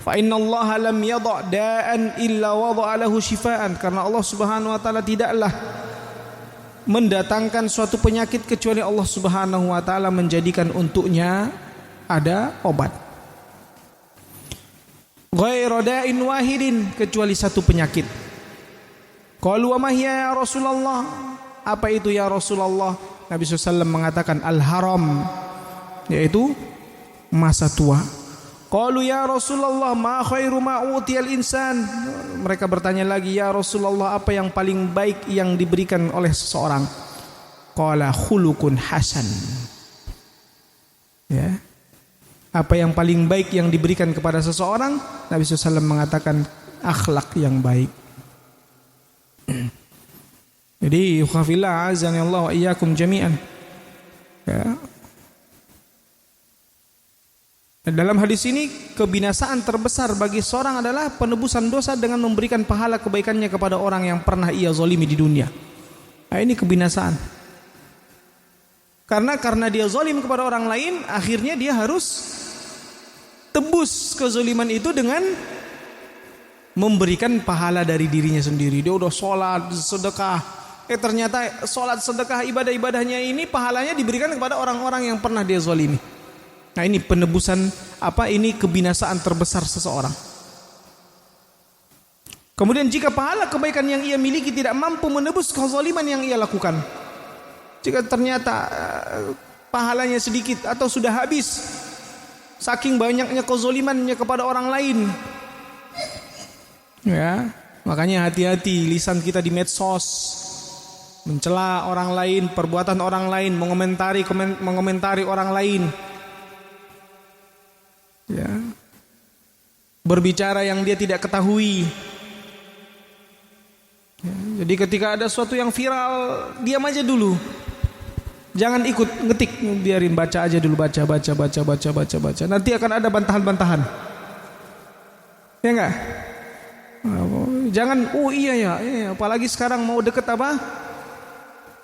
Fa innallaha lam yadha' da'an illa wada'a lahu shifaan. Karena Allah Subhanahu wa taala tidaklah mendatangkan suatu penyakit kecuali Allah Subhanahu wa taala menjadikan untuknya ada obat. Ghairu da'in wahidin, kecuali satu penyakit. Qalu wa ma hiya ya Rasulullah? Apa itu ya Rasulullah? Nabi SAW mengatakan al-haram, yaitu masa tua. Qalu ya Rasulullah ma khairu ma utiyal insan. Mereka bertanya lagi, ya Rasulullah, apa yang paling baik yang diberikan oleh seseorang? Qala khuluqun hasan. Ya. Apa yang paling baik yang diberikan kepada seseorang? Nabi SAW mengatakan akhlak yang baik. Jadi khafillah azani Allah wa iyyakum jami'an. Ya. Dalam hadis ini, kebinasaan terbesar bagi seorang adalah penebusan dosa dengan memberikan pahala kebaikannya kepada orang yang pernah ia zalimi di dunia. Nah, ini kebinasaan. Karena dia zalim kepada orang lain, akhirnya dia harus tebus kezaliman itu dengan memberikan pahala dari dirinya sendiri. Dia udah sholat, sedekah, ternyata sholat, sedekah, ibadah-ibadahnya ini pahalanya diberikan kepada orang-orang yang pernah dia zalimi. Nah, ini penebusan ini kebinasaan terbesar seseorang. Kemudian jika pahala kebaikan yang ia miliki tidak mampu menebus kezaliman yang ia lakukan, jika ternyata pahalanya sedikit atau sudah habis saking banyaknya kezalimannya kepada orang lain, ya, makanya hati-hati lisan kita di medsos, mencela orang lain, perbuatan orang lain, mengomentari orang lain. Ya, berbicara yang dia tidak ketahui. Ya, jadi ketika ada sesuatu yang viral, diam aja dulu. Jangan ikut ngetik, biarin baca aja dulu, baca. Nanti akan ada bantahan-bantahan. Ya enggak? Jangan, oh iya ya, apalagi sekarang mau deket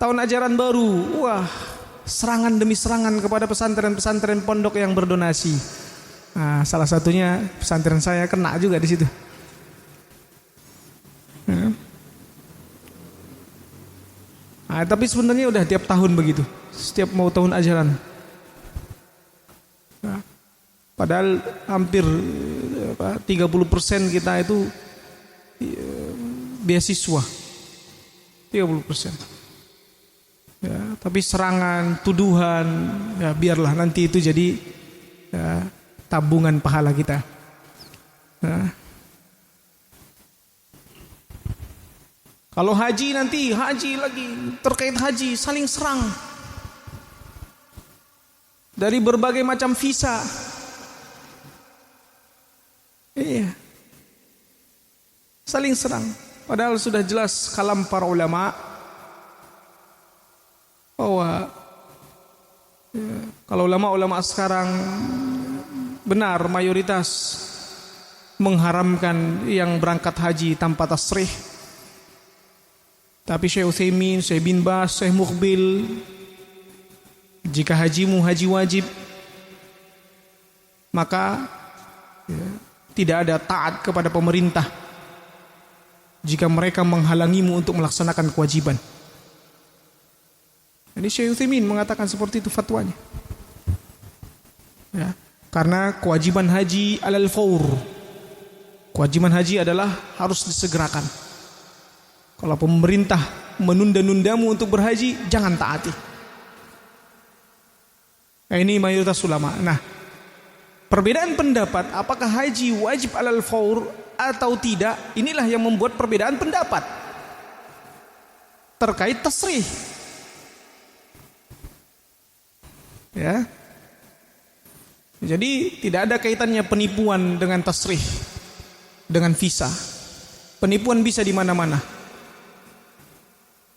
tahun ajaran baru. Wah, serangan demi serangan kepada pesantren-pesantren pondok yang berdonasi. Nah, salah satunya pesantren saya kena juga di situ. Nah, tapi sebenarnya udah tiap tahun begitu, setiap mau tahun ajaran. Nah, padahal hampir 30% kita itu beasiswa, 30%. Ya, Tapi serangan, tuduhan, ya biarlah nanti itu jadi ya, tabungan pahala kita. Nah. Kalau haji nanti, haji lagi, terkait haji, saling serang. Dari berbagai macam visa. Iya. Saling serang. Padahal sudah jelas kalam para ulama bahwa ya, kalau ulama-ulama sekarang benar mayoritas mengharamkan yang berangkat haji tanpa tasrih. Tapi Syekh Utsaimin, Syekh bin Baz, Syekh Muqbil, jika hajimu haji wajib, maka ya, tidak ada taat kepada pemerintah jika mereka menghalangimu untuk melaksanakan kewajiban. Jadi Syekh Utsaimin mengatakan seperti itu fatwanya. Ya, karena kewajiban haji alal faur. Kewajiban haji adalah harus disegerakan. Kalau pemerintah menunda-nundamu untuk berhaji, jangan taati. Nah, ini mayoritas ulama. Nah, perbedaan pendapat apakah haji wajib alal faur atau tidak, inilah yang membuat perbedaan pendapat terkait tasrih. Ya. Jadi tidak ada kaitannya penipuan dengan tasrih, dengan visa. Penipuan bisa di mana-mana.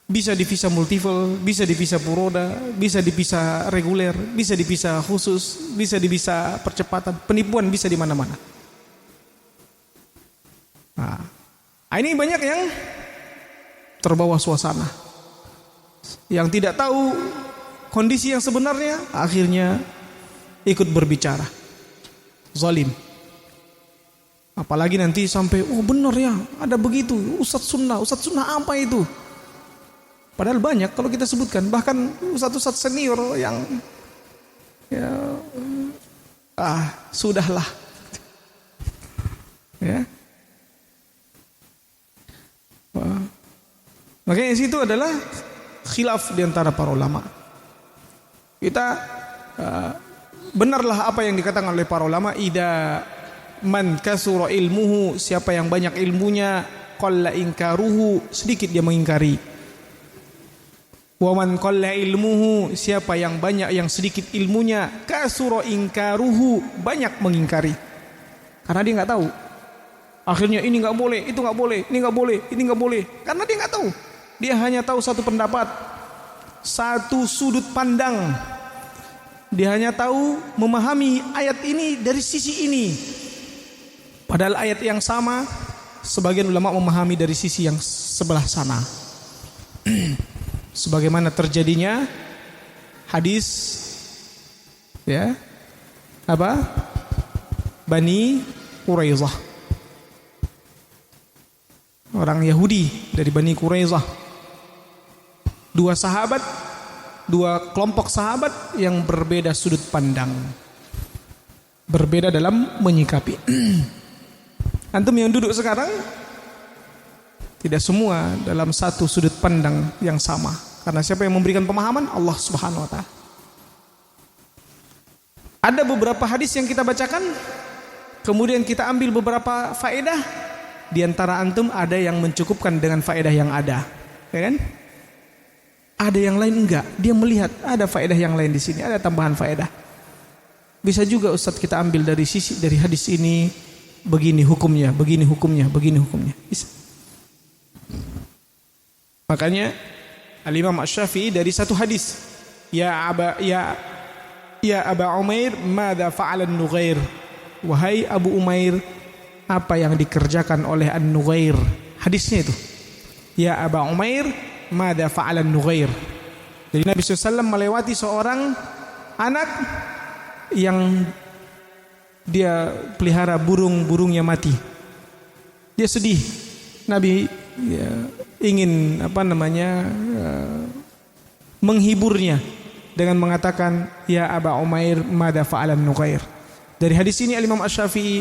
Bisa di visa multiple, bisa di visa furoda, bisa di visa reguler, bisa di visa khusus, bisa di visa percepatan. Penipuan bisa di mana-mana. Nah, ini banyak yang terbawa suasana, yang tidak tahu kondisi yang sebenarnya, akhirnya ikut berbicara zalim. Apalagi nanti sampai, oh benar ya, ada begitu, Ustadz sunnah apa itu? Padahal banyak kalau kita sebutkan, bahkan ustadz senior yang ya, sudahlah. Ya. Makanya di situ adalah khilaf di antara para ulama. Kita benarlah apa yang dikatakan oleh para ulama, idza man kasura ilmuhu, siapa yang banyak ilmunya, qalla inkaruhu, sedikit dia mengingkari. Wa man qalla ilmuhu, siapa yang banyak yang sedikit ilmunya, kasura inkaruhu, banyak mengingkari. Karena dia enggak tahu. Akhirnya ini enggak boleh, itu enggak boleh, ini enggak boleh, ini enggak boleh. Karena dia enggak tahu. Dia hanya tahu satu pendapat, satu sudut pandang. Dia hanya tahu memahami ayat ini dari sisi ini. Padahal ayat yang sama sebagian ulama memahami dari sisi yang sebelah sana. Sebagaimana terjadinya hadis ya apa? Bani Quraizah. Orang Yahudi dari Bani Quraizah. Dua kelompok sahabat yang berbeda sudut pandang, berbeda dalam menyikapi. Antum yang duduk sekarang tidak semua dalam satu sudut pandang yang sama, karena siapa yang memberikan pemahaman? Allah Subhanahu wa ta'ala. Ada beberapa hadis yang kita bacakan, kemudian kita ambil beberapa faedah. Di antara antum ada yang mencukupkan dengan faedah yang ada, ya kan? Ada yang lain enggak, dia melihat ada faedah yang lain di sini, ada tambahan faedah. Bisa juga Ustadz kita ambil dari sisi dari hadis ini begini hukumnya, begini hukumnya, begini hukumnya. Bisa. Makanya Al-Imam Asy-Syafi'i dari satu hadis, ya Aba Umair, madza fa'ala an-Nughair? Wahai Abu Umair, apa yang dikerjakan oleh An-Nughair? Hadisnya itu. Ya Aba Umair, madza fa'ala an-Nughair? Jadi Nabi SAW melewati seorang anak yang dia pelihara burung-burungnya mati. Dia sedih. Nabi ya, ingin menghiburnya dengan mengatakan, ya Aba Umair, madza fa'ala an-Nughair? Dari hadis ini Imam Asy-Syafi'i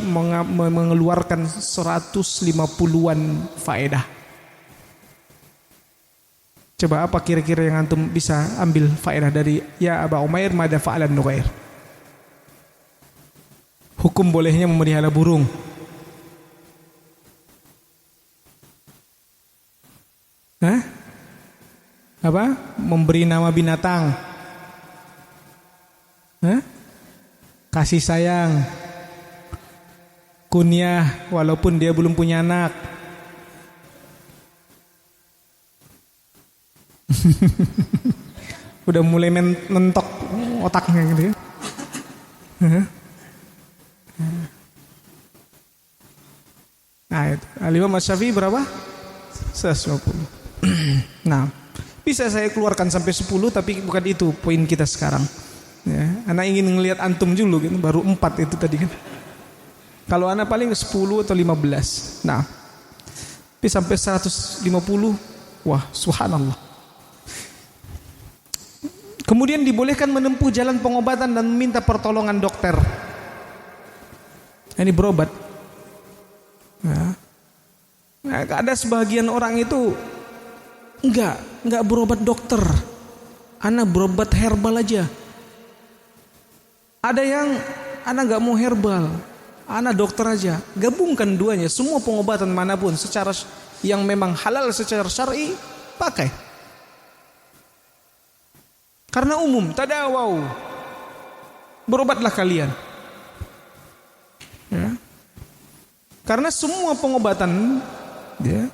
mengeluarkan 150-an faedah. Coba apa kira-kira yang antum bisa ambil faedah dari ya Aba Umair mada fa'alan Nughair? Hukum bolehnya memelihara burung. Hah? Apa? Memberi nama binatang. Hah? Kasih sayang. Kunyah walaupun dia belum punya anak. Udah mulai mentok otaknya gitu ya. Nah itu Al-Imam Syafi'i berapa? 150. Nah bisa saya keluarkan sampai 10, tapi bukan itu poin kita sekarang ya. Anak ingin ngelihat antum dulu gitu, baru 4 itu tadi kan. Kalau anak paling 10 atau 15. Nah tapi sampai 150, wah subhanallah. Kemudian dibolehkan menempuh jalan pengobatan dan meminta pertolongan dokter. Ini berobat. Nah, ada sebagian orang itu enggak berobat dokter. Ana berobat herbal aja. Ada yang ana enggak mau herbal. Ana dokter aja. Gabungkan duanya. Semua pengobatan manapun secara yang memang halal secara syar'i pakai. Karena umum, tadawau. Berobatlah kalian. Ya. Karena semua pengobatan ya,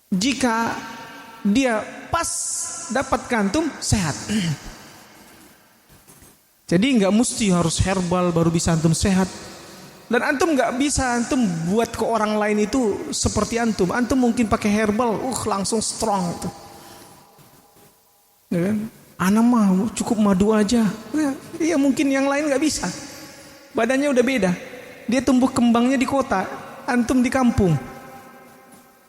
jika dia pas dapat kantum sehat. Jadi nggak mesti harus herbal baru bisa antum sehat. Dan antum nggak bisa antum buat ke orang lain itu seperti antum. Antum mungkin pakai herbal, langsung strong. Ya kan? Ana mah cukup madu aja. Iya mungkin yang lain nggak bisa. Badannya udah beda. Dia tumbuh kembangnya di kota, antum di kampung.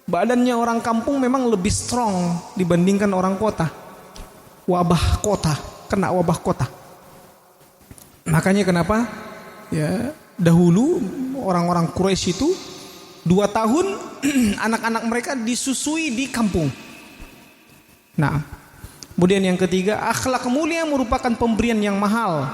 Badannya orang kampung memang lebih strong dibandingkan orang kota. Wabah kota, kena wabah kota. Makanya kenapa? Ya, dahulu orang-orang Quraisy itu 2 tahun anak-anak mereka disusui di kampung. Nah, kemudian yang ketiga, akhlak mulia merupakan pemberian yang mahal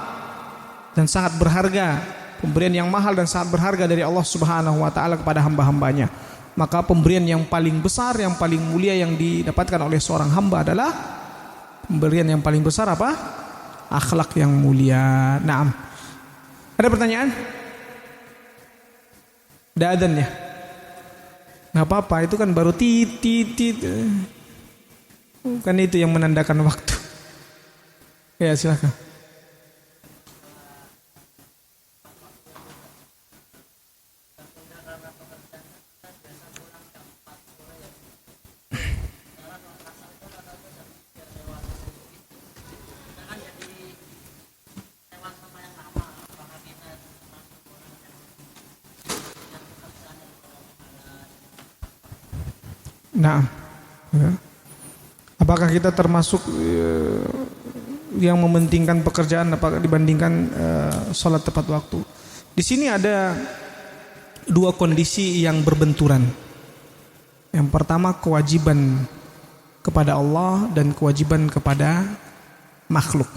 dan sangat berharga. Pemberian yang mahal dan sangat berharga dari Allah Subhanahu wa taala kepada hamba-hambanya. Maka pemberian yang paling besar, yang paling mulia yang didapatkan oleh seorang hamba adalah pemberian yang paling besar apa? Akhlak yang mulia. Naam. Ada pertanyaan? Ada adzan ya? Nggak apa-apa, itu kan baru tit. Kan itu yang menandakan waktu. Ya silakan. Nah, ya. Apakah kita termasuk yang mementingkan pekerjaan apakah dibandingkan sholat tepat waktu? Di sini ada 2 kondisi yang berbenturan. Yang pertama kewajiban kepada Allah dan kewajiban kepada makhluk.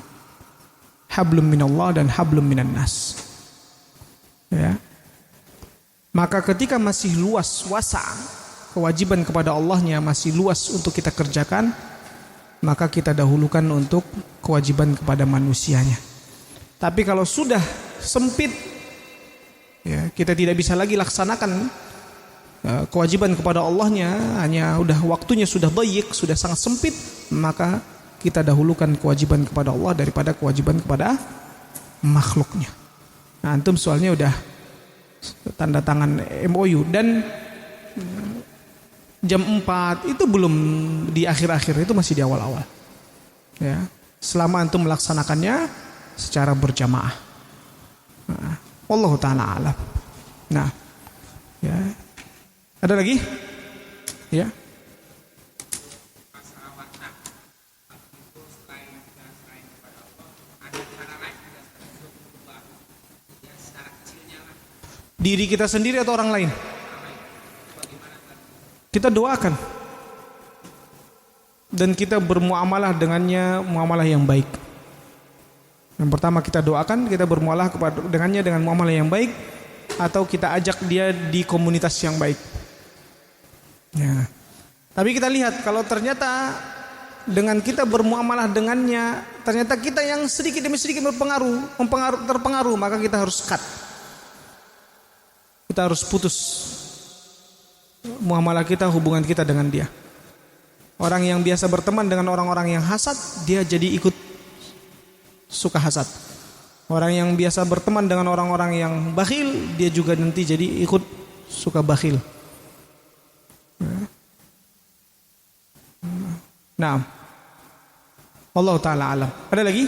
Hablum minallah dan hablum minan nas. Ya. Maka ketika masih luas wasa' kewajiban kepada Allahnya masih luas untuk kita kerjakan, maka kita dahulukan untuk kewajiban kepada manusianya. Tapi kalau sudah sempit, ya, kita tidak bisa lagi laksanakan kewajiban kepada Allahnya, hanya udah waktunya sudah dhayiq, sudah sangat sempit, maka kita dahulukan kewajiban kepada Allah daripada kewajiban kepada makhluknya. Nah, antum soalnya udah tanda tangan MOU dan jam 4 itu belum di akhir-akhir, itu masih di awal-awal. Ya, selama antum melaksanakannya secara berjamaah. Nah, wallahu taala alam. Nah, ya. Ada lagi? Ya. Diri kita sendiri atau orang lain? Kita doakan. dan kita bermuamalah dengannya muamalah yang baik. Yang pertama kita doakan, kita bermuamalah dengannya dengan muamalah yang baik, atau kita ajak dia di komunitas yang baik. Ya. Tapi kita lihat kalau ternyata dengan kita bermuamalah dengannya, ternyata kita yang sedikit demi sedikit terpengaruh, maka kita harus cut. Kita harus putus muamalah kita, hubungan kita dengan dia. Orang yang biasa berteman dengan orang-orang yang hasad, dia jadi ikut suka hasad. Orang yang biasa berteman dengan orang-orang yang bakhil, dia juga nanti jadi ikut suka bakhil. Nah, Allah Ta'ala alam. Ada lagi?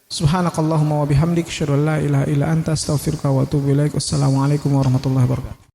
Subhanakallahumma wa bihamdik, asyhadu an la ilaha illa anta, astaghfiruka wa atubu ilaik. Wassalamualaikum warahmatullahi wabarakatuh.